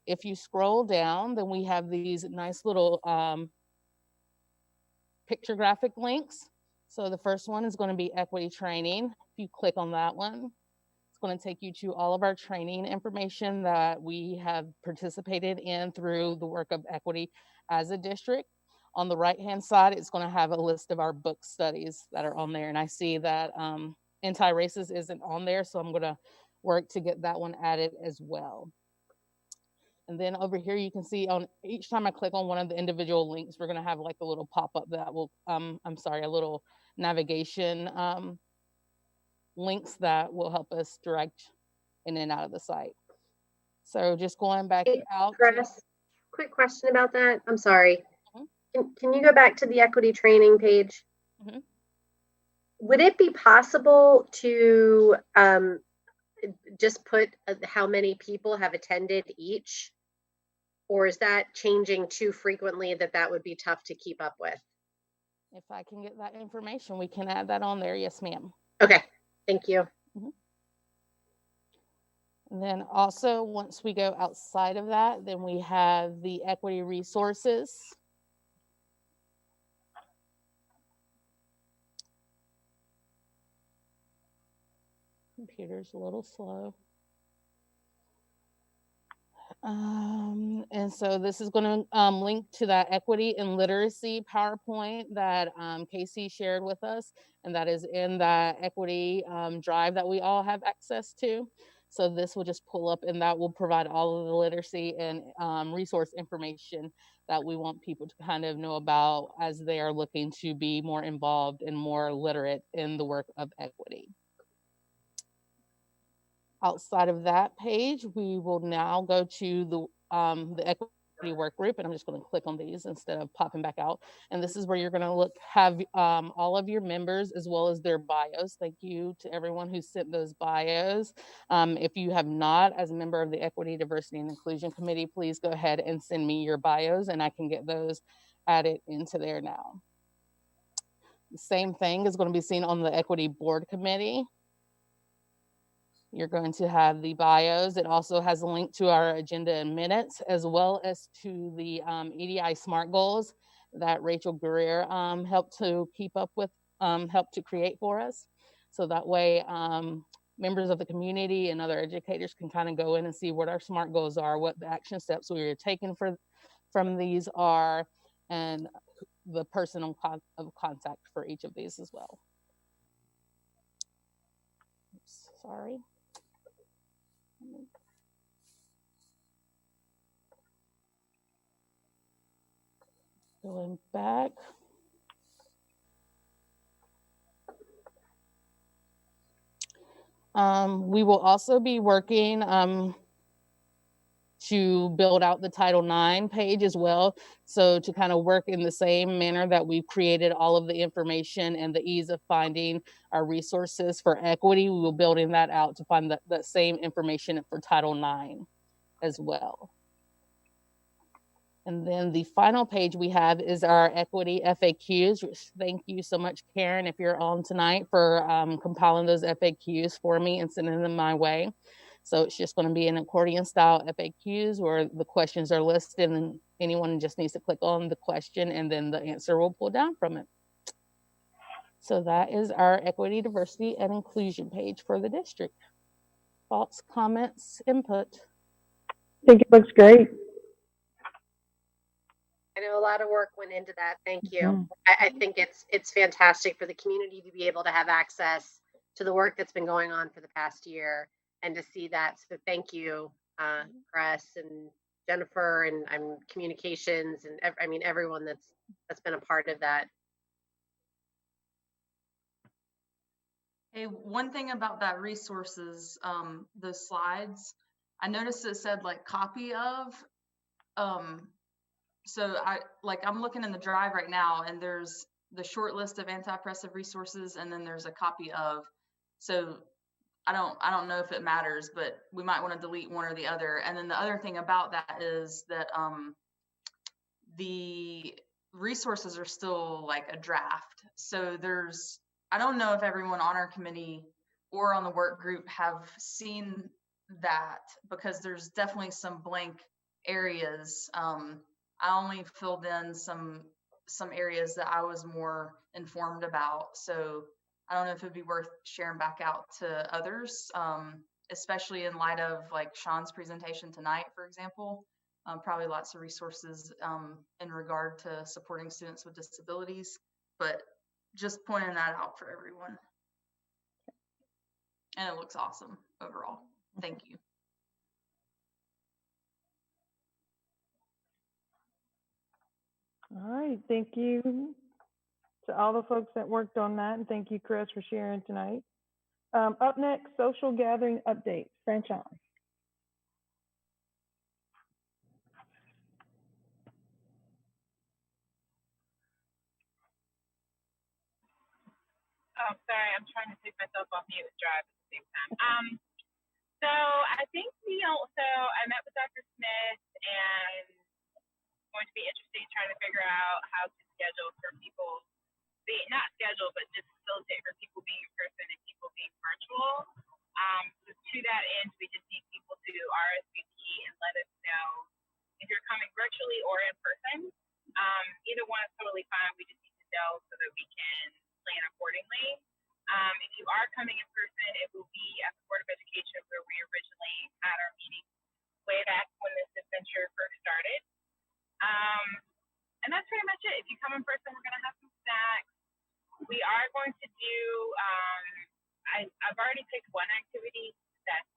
If you scroll down, then we have these nice little picture graphic links. So the first one is going to be equity training. If you click on that one, it's going to take you to all of our training information that we have participated in through the work of equity as a district. On the right-hand side, it's going to have a list of our book studies that are on there. And I see that anti-racist isn't on there, so I'm going to work to get that one added as well. And then over here, you can see on each time I click on one of the individual links, we're going to have like a little pop-up that will, a little navigation links that will help us direct in and out of the site. So just going back out. Chris, quick question about that. I'm sorry. Can you go back to the equity training page? Would it be possible to just put how many people have attended each? Or is that changing too frequently that would be tough to keep up with? If I can get that information, we can add that on there. Yes, ma'am. Okay, thank you. And then also, once we go outside of that, then we have the equity resources. Computer's a little slow. And so this is going to link to that equity and literacy PowerPoint that Casey shared with us, and that is in that equity drive that we all have access to. So this will just pull up, and that will provide all of the literacy and resource information that we want people to kind of know about as they are looking to be more involved and more literate in the work of equity. Outside of that page, we will now go to the equity work group, and I'm just going to click on these instead of popping back out. And this is where you're going to have all of your members as well as their bios. Thank you to everyone who sent those bios. If you have not, as a member of the Equity, Diversity, and Inclusion Committee, please go ahead and send me your bios, and I can get those added into there now. The same thing is going to be seen on the Equity Board Committee. You're going to have the bios. It also has a link to our agenda and minutes, as well as to the EDI SMART goals that Rachel Guerrier helped to keep up with, helped to create for us. So that way, members of the community and other educators can kind of go in and see what our SMART goals are, what the action steps we are taking from these are, and the person of contact for each of these as well. Oops, sorry. Going back. We will also be working to build out the Title IX page as well. So to kind of work in the same manner that we've created all of the information and the ease of finding our resources for equity, we will be building that out to find that same information for Title IX as well. And then the final page we have is our equity FAQs. Thank you so much, Karen, if you're on tonight, for compiling those FAQs for me and sending them my way. So it's just going to be an accordion style FAQs where the questions are listed and anyone just needs to click on the question and then the answer will pull down from it. So that is our equity, diversity, and inclusion page for the district. Thoughts, comments, input? I think it looks great. I know a lot of work went into that. Thank you. I think it's fantastic for the community to be able to have access to the work that's been going on for the past year and to see that. So thank you, Chris and Jennifer and communications and everyone that's been a part of that. Hey, one thing about that resources, those slides, I noticed it said like copy of. so I'm looking in the drive right now, and there's the short list of anti-oppressive resources, and then there's a copy of. So I don't know if it matters, but we might want to delete one or the other. And then the other thing about that is that the resources are still like a draft. So I don't know if everyone on our committee or on the work group have seen that, because there's definitely some blank areas. I only filled in some areas that I was more informed about. So I don't know if it'd be worth sharing back out to others, especially in light of like Sean's presentation tonight, for example. Probably lots of resources in regard to supporting students with disabilities, but just pointing that out for everyone. And it looks awesome overall. Thank you. All right, thank you to all the folks that worked on that, and thank you, Chris, for sharing tonight. Up next, social gathering updates. Franchon. Oh, sorry, I'm trying to take myself off mute and drive at the same time. So I think I met with Dr. Smith, and it's going to be interesting trying to figure out how to schedule for people, not schedule, but just facilitate for people being in person and people being virtual. So to that end, we just need people to RSVP and let us know if you're coming virtually or in person. Either one is totally fine. We just need to know so that we can plan accordingly. If you are coming in person, it will be at the Board of Education where we originally had our meeting way back when this adventure first started. And that's pretty much it. If you come in person, we're going to have some snacks. We are going to do, I've already picked one activity that's,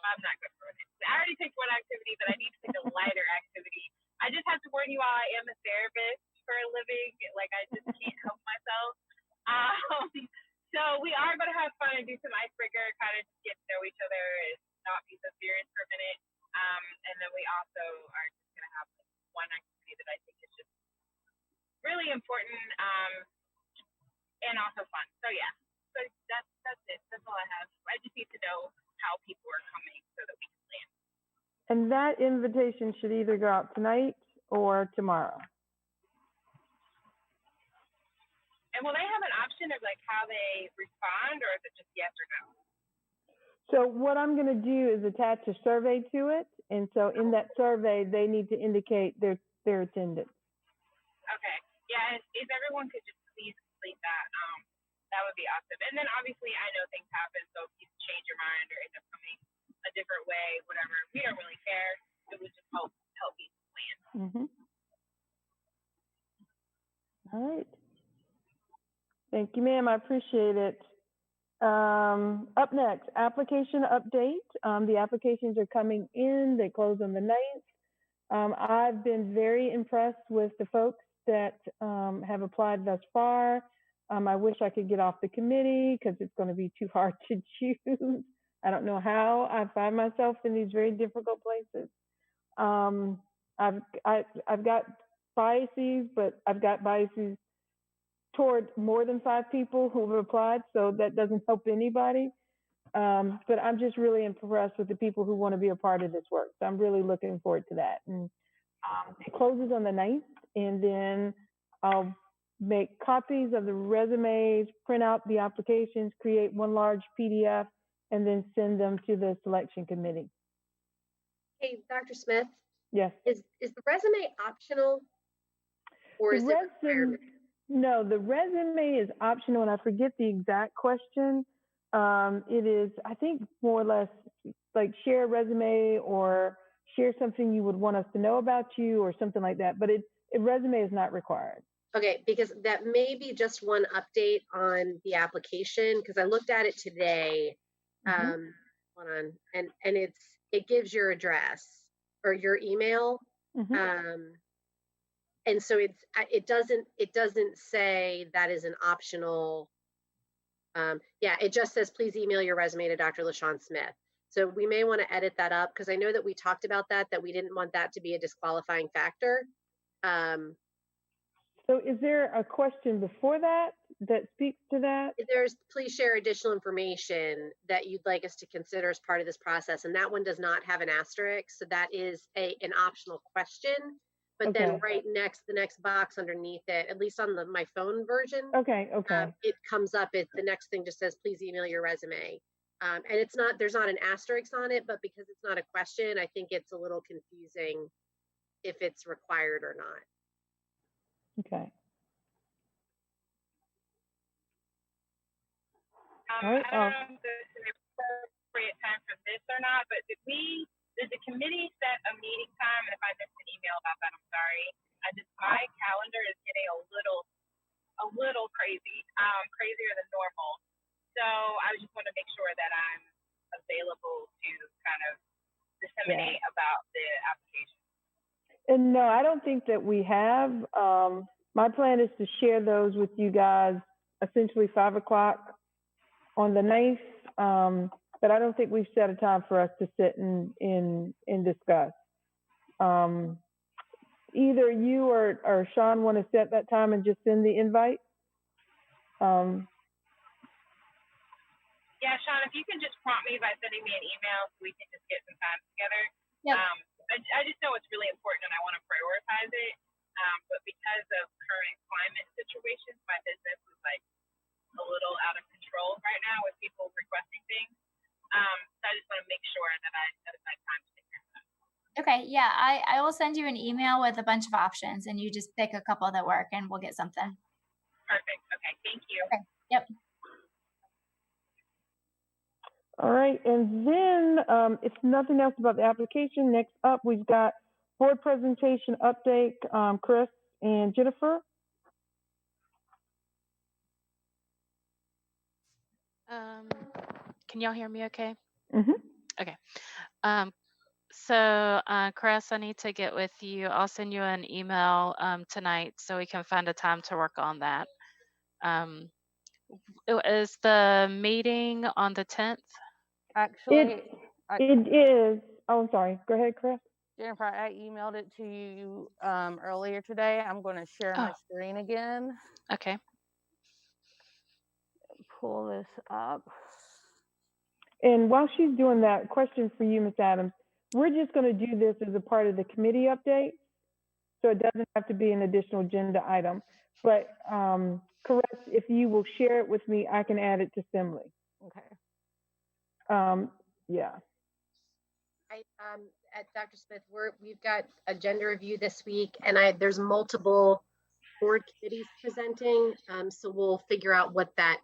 I'm not good for it. I already picked one activity, but I need to pick a lighter activity. I just have to warn you all, I am a therapist for a living. Like, I just can't help myself. So we are going to have fun and do some icebreaker, kind of just get to know each other and not be so serious for a minute. And then we also are just going to have one activity that I think is just really important and also fun. So yeah, so that's it. That's all I have. I just need to know how people are coming so that we can plan. And that invitation should either go out tonight or tomorrow. And will they have an option of like how they respond, or is it just yes or no? So what I'm going to do is attach a survey to it. And so in that survey, they need to indicate their attendance. Okay. Yeah, if everyone could just please complete that, that would be awesome. And then obviously I know things happen, so if you change your mind or end up coming a different way, whatever, we don't really care. It would just help me plan. Mm-hmm. All right. Thank you, ma'am. I appreciate it. Up next, application update. The applications are coming in. They close on the 9th. I've been very impressed with the folks that have applied thus far. I wish I could get off the committee because it's going to be too hard to choose. I don't know how I find myself in these very difficult places. I've got biases, but I've got biases toward more than 5 people who have applied, so that doesn't help anybody. But I'm just really impressed with the people who want to be a part of this work. So I'm really looking forward to that. And it closes on the 9th, and then I'll make copies of the resumes, print out the applications, create one large PDF, and then send them to the selection committee. Hey, Dr. Smith. Yes. Is the resume optional, or is it required? No, the resume is optional, and I forget the exact question. It is, I think, more or less like share a resume or share something you would want us to know about you or something like that. But a resume is not required. Okay, because that may be just one update on the application, because I looked at it today. Hold on, and it gives your address or your email. And so it doesn't say that is an optional. Yeah, it just says please email your resume to Dr. LaShawn Smith. So we may want to edit that up because I know that we talked about that we didn't want that to be a disqualifying factor. So is there a question before that speaks to that? If there's, please share additional information that you'd like us to consider as part of this process. And that one does not have an asterisk. So that is an optional question. But then right next, the next box underneath it, at least on my phone version, it comes up, the next thing just says, please email your resume. And it's not, there's not an asterisk on it, but because it's not a question, I think it's a little confusing if it's required or not. Okay. I don't know if this is an appropriate time for this or not, but did the committee set a meeting time? And if I missed an email about that, I'm sorry. My calendar is getting a little crazy, crazier than normal. So I just want to make sure that I'm available to kind of disseminate about the application. And no, I don't think that we have. My plan is to share those with you guys essentially 5 o'clock on the 9th, but I don't think we've set a time for us to sit and discuss. Either you or Sean want to set that time and just send the invite? Yeah, Sean, if you can just prompt me by sending me an email so we can just get some time together. Yep. I just know it's really important and I want to prioritize it. But because of current climate situations, my business is like a little out of control right now with people requesting things. So I just want to make sure that I set aside time to take care of that. Okay, yeah, I will send you an email with a bunch of options and you just pick a couple that work and we'll get something. Perfect. Okay, thank you. Okay. Yep. All right, and then if nothing else about the application, next up we've got board presentation update, Chris and Jennifer. Can y'all hear me okay? Mm-hmm. Okay. So Chris, I need to get with you. I'll send you an email tonight so we can find a time to work on that. Is the meeting on the 10th? Actually, it is. Oh, I'm sorry. Go ahead, Chris. Jennifer, I emailed it to you earlier today. I'm going to share my screen again. Okay. Pull this up. And while she's doing that, question for you, Ms. Adams. We're just going to do this as a part of the committee update, so it doesn't have to be an additional agenda item. But Caress, if you will share it with me, I can add it to Assembly. Okay. Yeah. At Dr. Smith, we've got agenda review this week, and there's multiple board committees presenting. So we'll figure out what that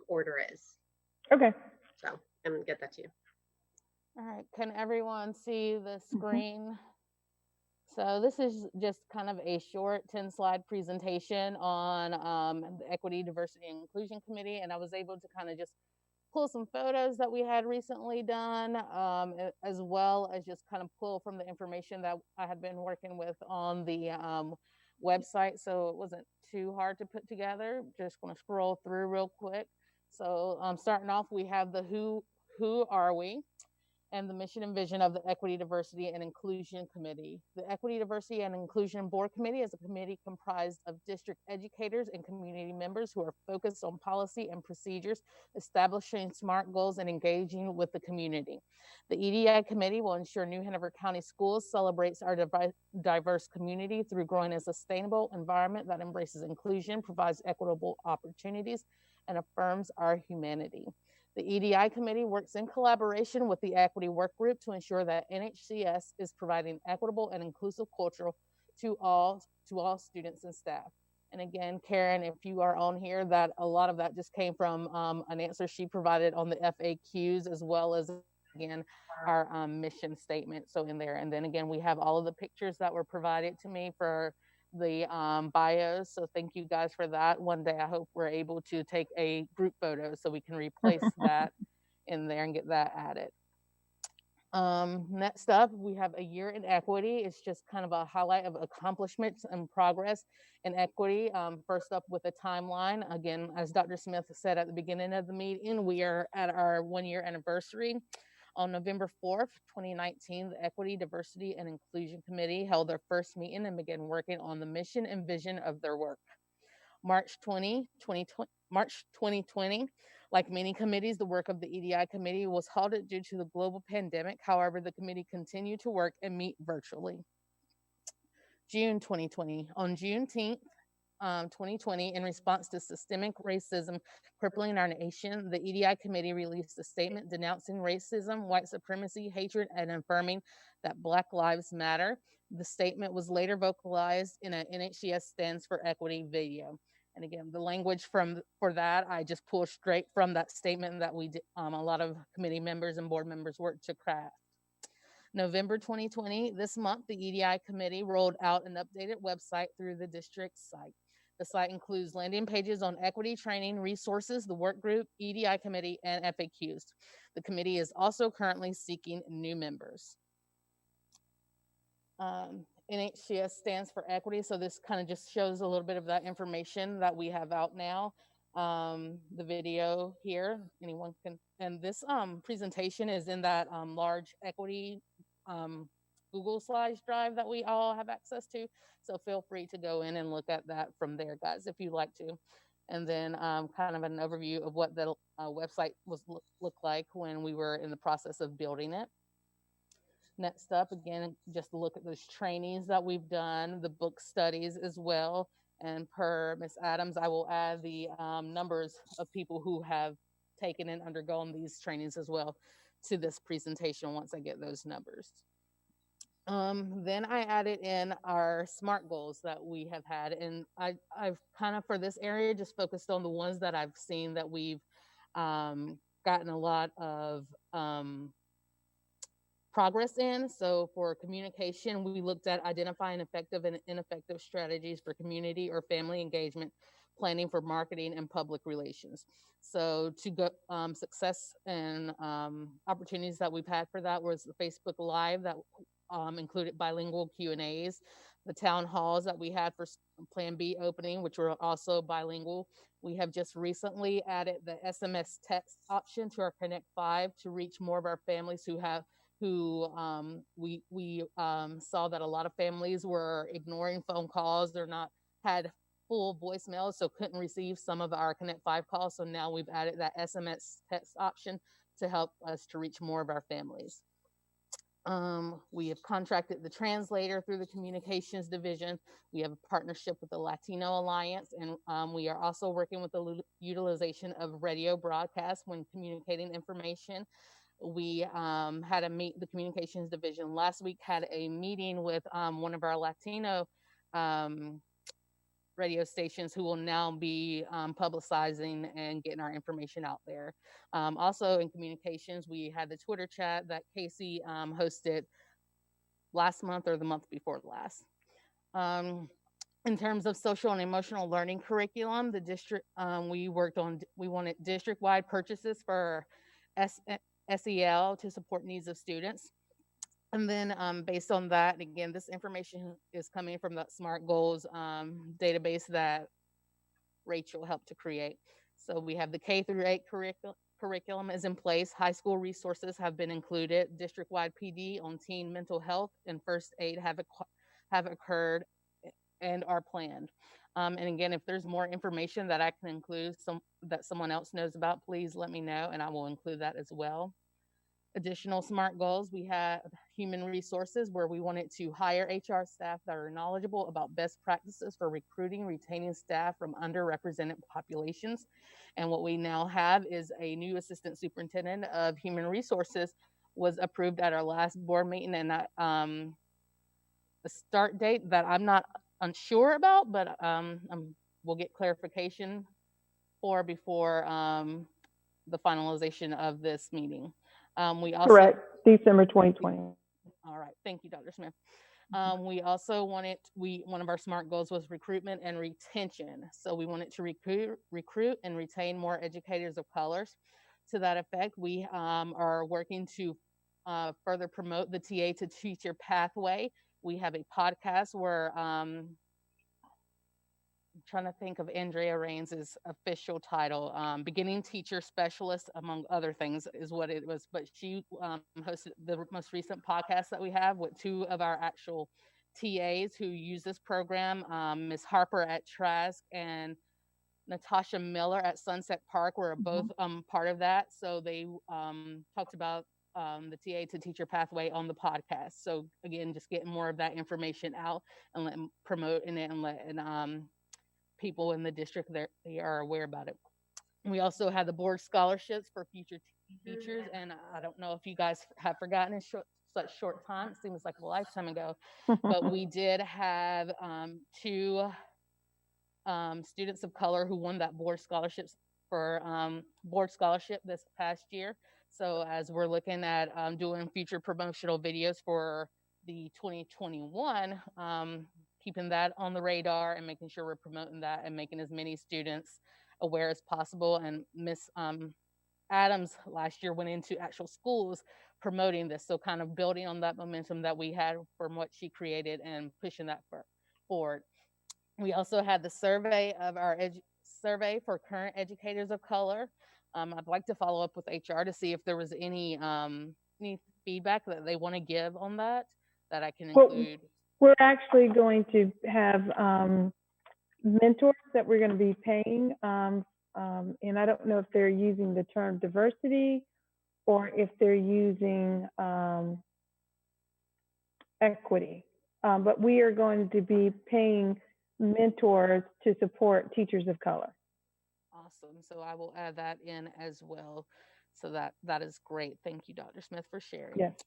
order is. Okay. So I'm gonna get that to you. All right. Can everyone see the screen? So this is just kind of a short 10-slide presentation on the Equity, Diversity, and Inclusion Committee, and I was able to kind of just pull some photos that we had recently done, as well as just kind of pull from the information that I had been working with on the website, so it wasn't too hard to put together. Just going to scroll through real quick. So starting off, we have the who are we, and the mission and vision of the Equity, Diversity, and Inclusion Committee. The Equity, Diversity, and Inclusion Board Committee is a committee comprised of district educators and community members who are focused on policy and procedures, establishing SMART goals, and engaging with the community. The EDI Committee will ensure New Hanover County Schools celebrates our diverse community through growing a sustainable environment that embraces inclusion, provides equitable opportunities, and affirms our humanity. The EDI Committee works in collaboration with the Equity Work Group to ensure that NHCS is providing equitable and inclusive culture to all students and staff. And again, Karen, if you are on here, that a lot of that just came from an answer she provided on the FAQs, as well as, again, our mission statement. So in there, and then again, we have all of the pictures that were provided to me for the bios. So thank you guys for that. One day I hope we're able to take a group photo so we can replace that in there and get that added. Next up, we have a year in equity. It's just kind of a highlight of accomplishments and progress in equity. First up with a timeline. Again, as Dr. Smith said at the beginning of the meeting, we are at our 1-year anniversary. On November 4th, 2019, the Equity, Diversity, and Inclusion Committee held their first meeting and began working on the mission and vision of their work. March 2020, like many committees, the work of the EDI committee was halted due to the global pandemic. However, the committee continued to work and meet virtually. June 2020. On June 10th, 2020, in response to systemic racism crippling our nation, the EDI committee released a statement denouncing racism, white supremacy, hatred, and affirming that Black Lives Matter. The statement was later vocalized in an NHCS Stands for Equity video. And again, the language for that, I just pulled straight from that statement that we did, a lot of committee members and board members worked to craft. November 2020, this month, the EDI committee rolled out an updated website through the district site. The site includes landing pages on equity training, resources, the work group, EDI committee, and FAQs. The committee is also currently seeking new members. NHCS stands for equity, so this kind of just shows a little bit of that information that we have out now. The video here, anyone can, and this presentation is in that large equity Google Slides drive that we all have access to. So feel free to go in and look at that from there, guys, if you'd like to. And then kind of an overview of what the website was look like when we were in the process of building it. Next up, again, just look at those trainings that we've done, the book studies as well. And per Ms. Adams, I will add the numbers of people who have taken and undergone these trainings as well to this presentation once I get those numbers. Then I added in our SMART goals that we have had. And I've kind of, for this area, just focused on the ones that I've seen that we've gotten a lot of progress in. So for communication, we looked at identifying effective and ineffective strategies for community or family engagement, planning for marketing and public relations. So to go success and opportunities that we've had for that was the Facebook Live that included bilingual Q&As, the town halls that we had for Plan B opening, which were also bilingual. We have just recently added the SMS text option to our Connect 5 to reach more of our families who we saw that a lot of families were ignoring phone calls. They're not had full voicemails, so couldn't receive some of our Connect 5 calls. So now we've added that SMS text option to help us to reach more of our families. We have contracted the translator through the communications division. We have a partnership with the Latino Alliance, and we are also working with the utilization of radio broadcast when communicating information. We had to meet the communications division last week, had a meeting with one of our Latino radio stations who will now be publicizing and getting our information out there. Also in communications, we had the Twitter chat that Casey hosted last month or the month before last. In terms of social and emotional learning curriculum, the district, we wanted district-wide purchases for SEL to support needs of students. And then based on that, again, this information is coming from the SMART Goals database that Rachel helped to create. So we have the K through 8 curriculum is in place. High school resources have been included. District-wide PD on teen mental health and first aid have occurred and are planned. And again, if there's more information that I can include that someone else knows about, please let me know and I will include that as well. Additional SMART goals, we have human resources where we wanted to hire HR staff that are knowledgeable about best practices for recruiting, retaining staff from underrepresented populations. And what we now have is a new assistant superintendent of human resources was approved at our last board meeting, and that the start date that I'm not unsure about, but we'll get clarification for before the finalization of this meeting. We also Correct, December 2020. All right, thank you, Dr. Smith. We also one of our SMART goals was recruitment and retention. So we wanted to recruit and retain more educators of colors. To that effect, we are working to further promote the TA to teacher pathway. We have a podcast where I'm trying to think of Andrea Rains' official title. Beginning teacher specialist, among other things, is what it was. But she hosted the most recent podcast that we have with two of our actual TAs who use this program, Ms. Harper at Trask and Natasha Miller at Sunset Park were both part of that. So they talked about the TA to teacher pathway on the podcast. So again, just getting more of that information out and promoting it and letting people in the district they are aware about it. We also had the board scholarships for future teachers, and I don't know if you guys have forgotten in such short time. It seems like a lifetime ago, but we did have two students of color who won that board scholarships for board scholarship this past year. So as we're looking at doing future promotional videos for the 2021, keeping that on the radar and making sure we're promoting that and making as many students aware as possible. And Miss Adams last year went into actual schools promoting this. So kind of building on that momentum that we had from what she created and pushing that forward. We also had the survey of our survey for current educators of color. I'd like to follow up with HR to see if there was any feedback that they want to give on that I can include. We're actually going to have mentors that we're going to be paying, and I don't know if they're using the term diversity or if they're using equity, but we are going to be paying mentors to support teachers of color. Awesome. So I will add that in as well. So that is great. Thank you, Dr. Smith, for sharing. Yes.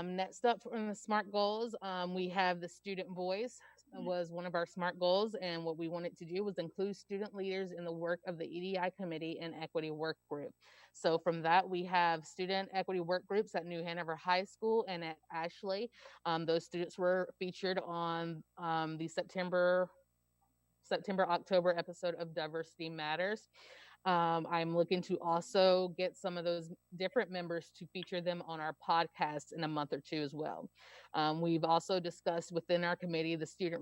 Next up from the SMART goals, we have the student voice was one of our SMART goals. And what we wanted to do was include student leaders in the work of the EDI committee and equity work group. So from that, we have student equity work groups at New Hanover High School and at Ashley. Those students were featured on the September-October episode of Diversity Matters. I'm looking to also get some of those different members to feature them on our podcast in a month or two as well. We've also discussed within our committee the student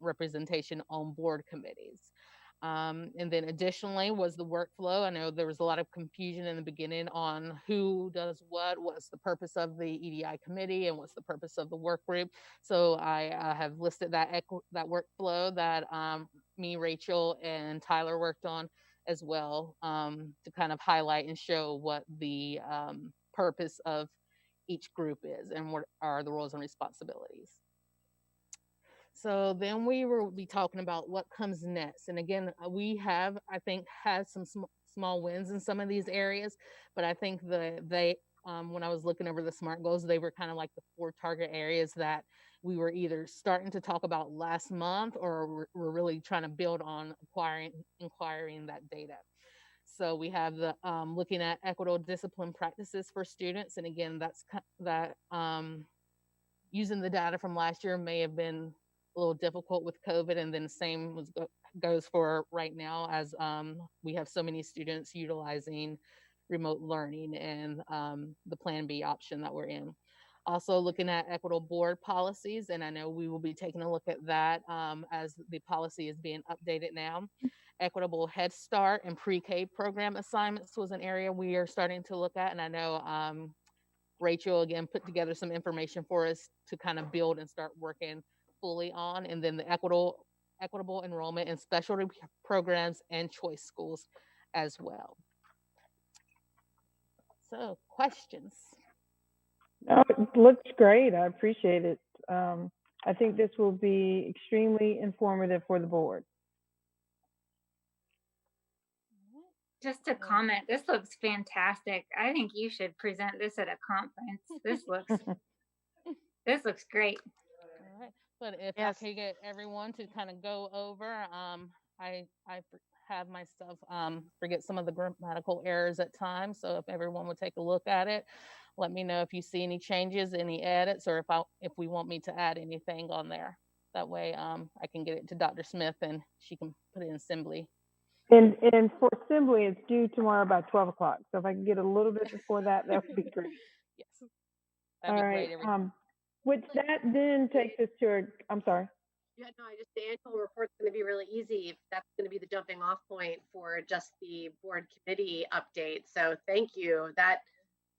representation on board committees. And then additionally was the workflow. I know there was a lot of confusion in the beginning on who does what's the purpose of the EDI committee and what's the purpose of the work group. So I have listed that workflow that me, Rachel, and Tyler worked on as well, to kind of highlight and show what the purpose of each group is and what are the roles and responsibilities. So then we will be talking about what comes next. And again, we have, I think, had some small wins in some of these areas, but I think when I was looking over the SMART goals, they were kind of like the 4 target areas that we were either starting to talk about last month or we're really trying to build on inquiring that data. So we have the looking at equitable discipline practices for students. And again, using the data from last year may have been a little difficult with COVID, and then the same goes for right now as we have so many students utilizing remote learning and the Plan B option that we're in. Also looking at equitable board policies, and I know we will be taking a look at that as the policy is being updated now. Equitable Head Start and pre-K program assignments was an area we are starting to look at, and I know Rachel again put together some information for us to kind of build and start working fully on. And then the equitable enrollment in specialty programs and choice schools as well. So questions? Oh, it looks great. I appreciate it. I think this will be extremely informative for the board. Just a comment, this looks fantastic. I think you should present this at a conference. This looks great. All right. But if I could get everyone to kind of go over, I have myself forget some of the grammatical errors at times. So if everyone would take a look at it, let me know if you see any changes, any edits, or if we want me to add anything on there. That way I can get it to Dr. Smith and she can put it in Assembly. And for Assembly, it's due tomorrow about 12 o'clock. So if I can get a little bit before that, that would be great. Yes. That'd All be right. great. Everything. Which that then takes us to our, I'm sorry. Yeah, no, I just, the annual report's going to be really easy. If that's going to be the jumping off point for just the board committee update. So thank you. That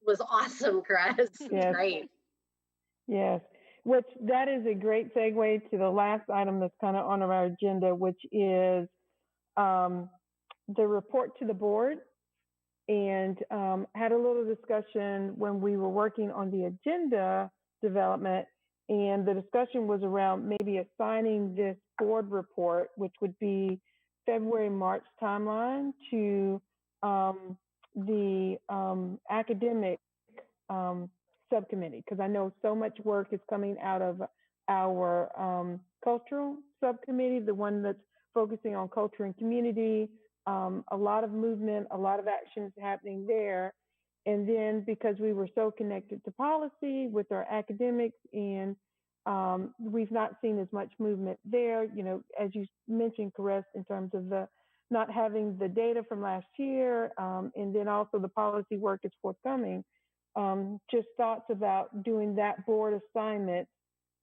was awesome, Chris. Yes. Great. Yes, which that is a great segue to the last item that's kind of on our agenda, which is the report to the board. And had a little discussion when we were working on the agenda development, and the discussion was around maybe assigning this board report, which would be February, March timeline, to the academic subcommittee, because I know so much work is coming out of our cultural subcommittee, the one that's focusing on culture and community. A lot of movement, a lot of actions happening there. And then because we were so connected to policy with our academics, and we've not seen as much movement there, you know, as you mentioned, Caress, in terms of the not having the data from last year, and then also the policy work is forthcoming. Just thoughts about doing that board assignment,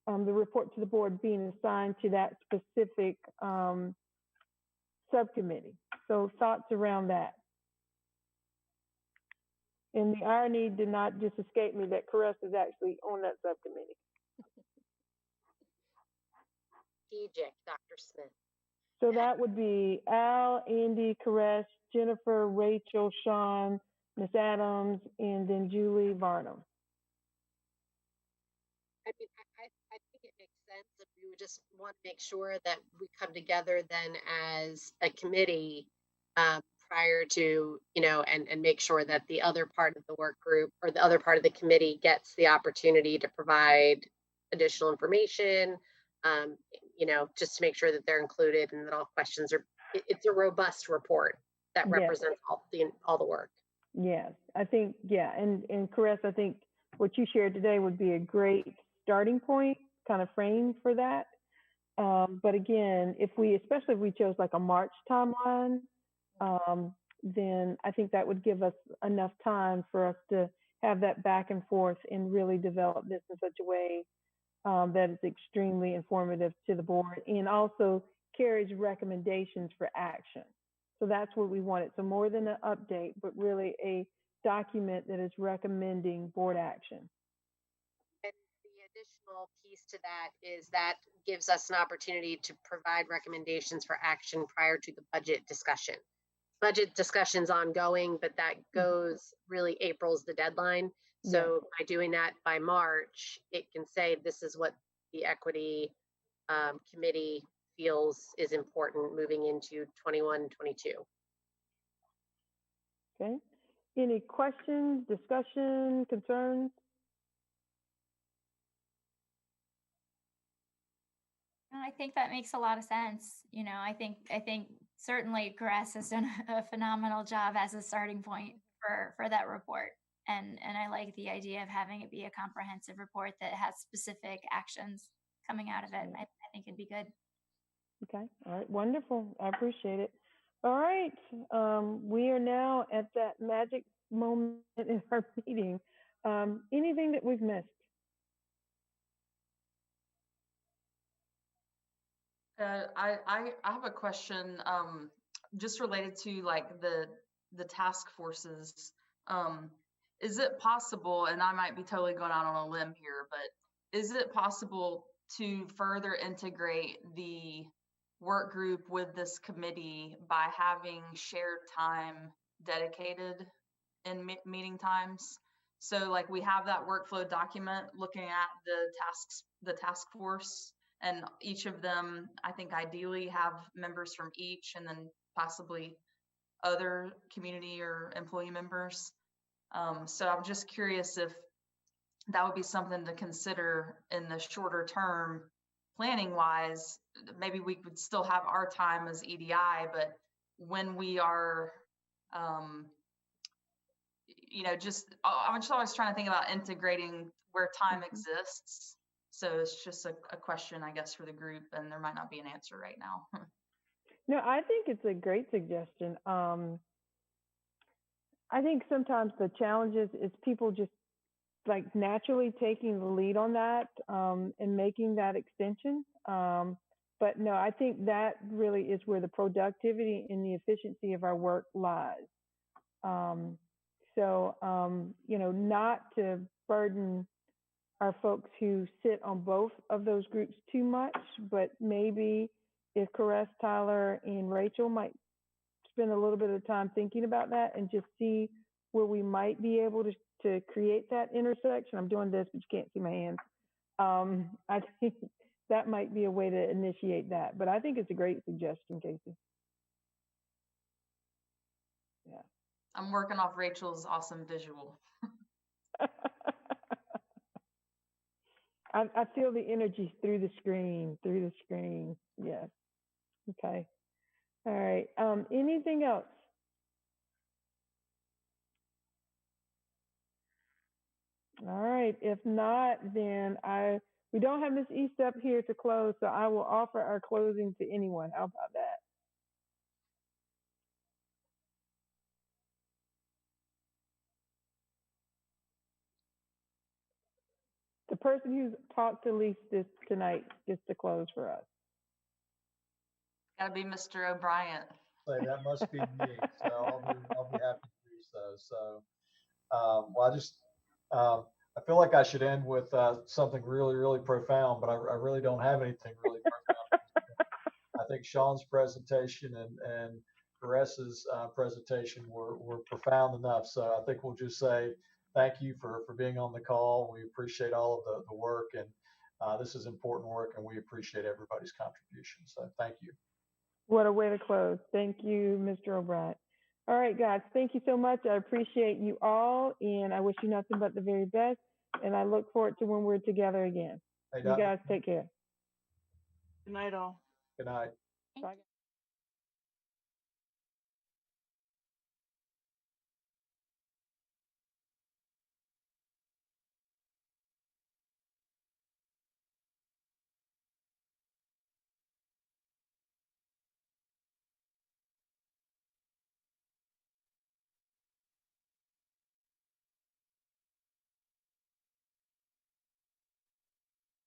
the report to the board being assigned to that specific subcommittee. So thoughts around that. And the irony did not just escape me that Caress is actually on that subcommittee. Strategic, Dr. Smith. So that would be Al, Andy, Caress, Jennifer, Rachel, Sean, Miss Adams, and then Julie Varnum. I mean, I think it makes sense if we would just want to make sure that we come together then as a committee prior to, you know, and make sure that the other part of the work group or the other part of the committee gets the opportunity to provide additional information, you know, just to make sure that they're included and that all questions are, it's a robust report that represents all the work. Yes, I think, yeah, and Caress, I think what you shared today would be a great starting point, kind of frame for that. But again, especially if we chose like a March timeline, then I think that would give us enough time for us to have that back and forth and really develop this in such a way that is extremely informative to the board and also carries recommendations for action. So that's what we wanted. So more than an update, but really a document that is recommending board action. And the additional piece to that is that gives us an opportunity to provide recommendations for action prior to the budget discussion. Budget discussion's ongoing, but that goes really April's the deadline. So by doing that by March, it can say this is what the equity committee feels is important moving into 21-22. Okay. Any questions, discussion, concerns? I think that makes a lot of sense. You know, I think certainly Caress has done a phenomenal job as a starting point for that report. And I like the idea of having it be a comprehensive report that has specific actions coming out of it. I think it'd be good. Okay. All right. Wonderful. I appreciate it. All right. We are now at that magic moment in our meeting. Anything that we've missed? I have a question just related to like the task forces. Is it possible, and I might be totally going out on a limb here, but is it possible to further integrate the work group with this committee by having shared time dedicated in meeting times? So like we have that workflow document looking at the task force, and each of them, I think ideally have members from each and then possibly other community or employee members. So I'm just curious if that would be something to consider in the shorter term planning wise. Maybe we would still have our time as EDI, but when we are, you know, I'm just always trying to think about integrating where time exists. So it's just a question, I guess, for the group, and there might not be an answer right now. No, I think it's a great suggestion. I think sometimes the challenges is people just like naturally taking the lead on that and making that extension. But no, I think that really is where the productivity and the efficiency of our work lies. You know, not to burden our folks who sit on both of those groups too much, but maybe if Caress, Tyler, and Rachel might spend a little bit of time thinking about that and just see where we might be able to create that intersection. I'm doing this, but you can't see my hands. I think that might be a way to initiate that, but I think it's a great suggestion, Casey. Yeah. I'm working off Rachel's awesome visual. I feel the energy through the screen, Yes. Okay. All right. Anything else? All right. If not, then we don't have Ms. East up here to close, so I will offer our closing to anyone. How about that? The person who's talked the least this tonight gets to close for us. Gotta be Mr. O'Brien. Say that must be me, so I'll be happy to do so. So, well, I feel like I should end with something really, really profound, but I really don't have anything really profound. I think Sean's presentation and Caress's presentation were profound enough. So I think we'll just say thank you for being on the call. We appreciate all of the work, and this is important work, and we appreciate everybody's contribution. So thank you. What a way to close. Thank you, Mr. O'Brien. All right, guys, thank you so much. I appreciate you all, and I wish you nothing but the very best. And I look forward to when we're together again. Hey, you guys take care. Good night, all. Good night. Bye.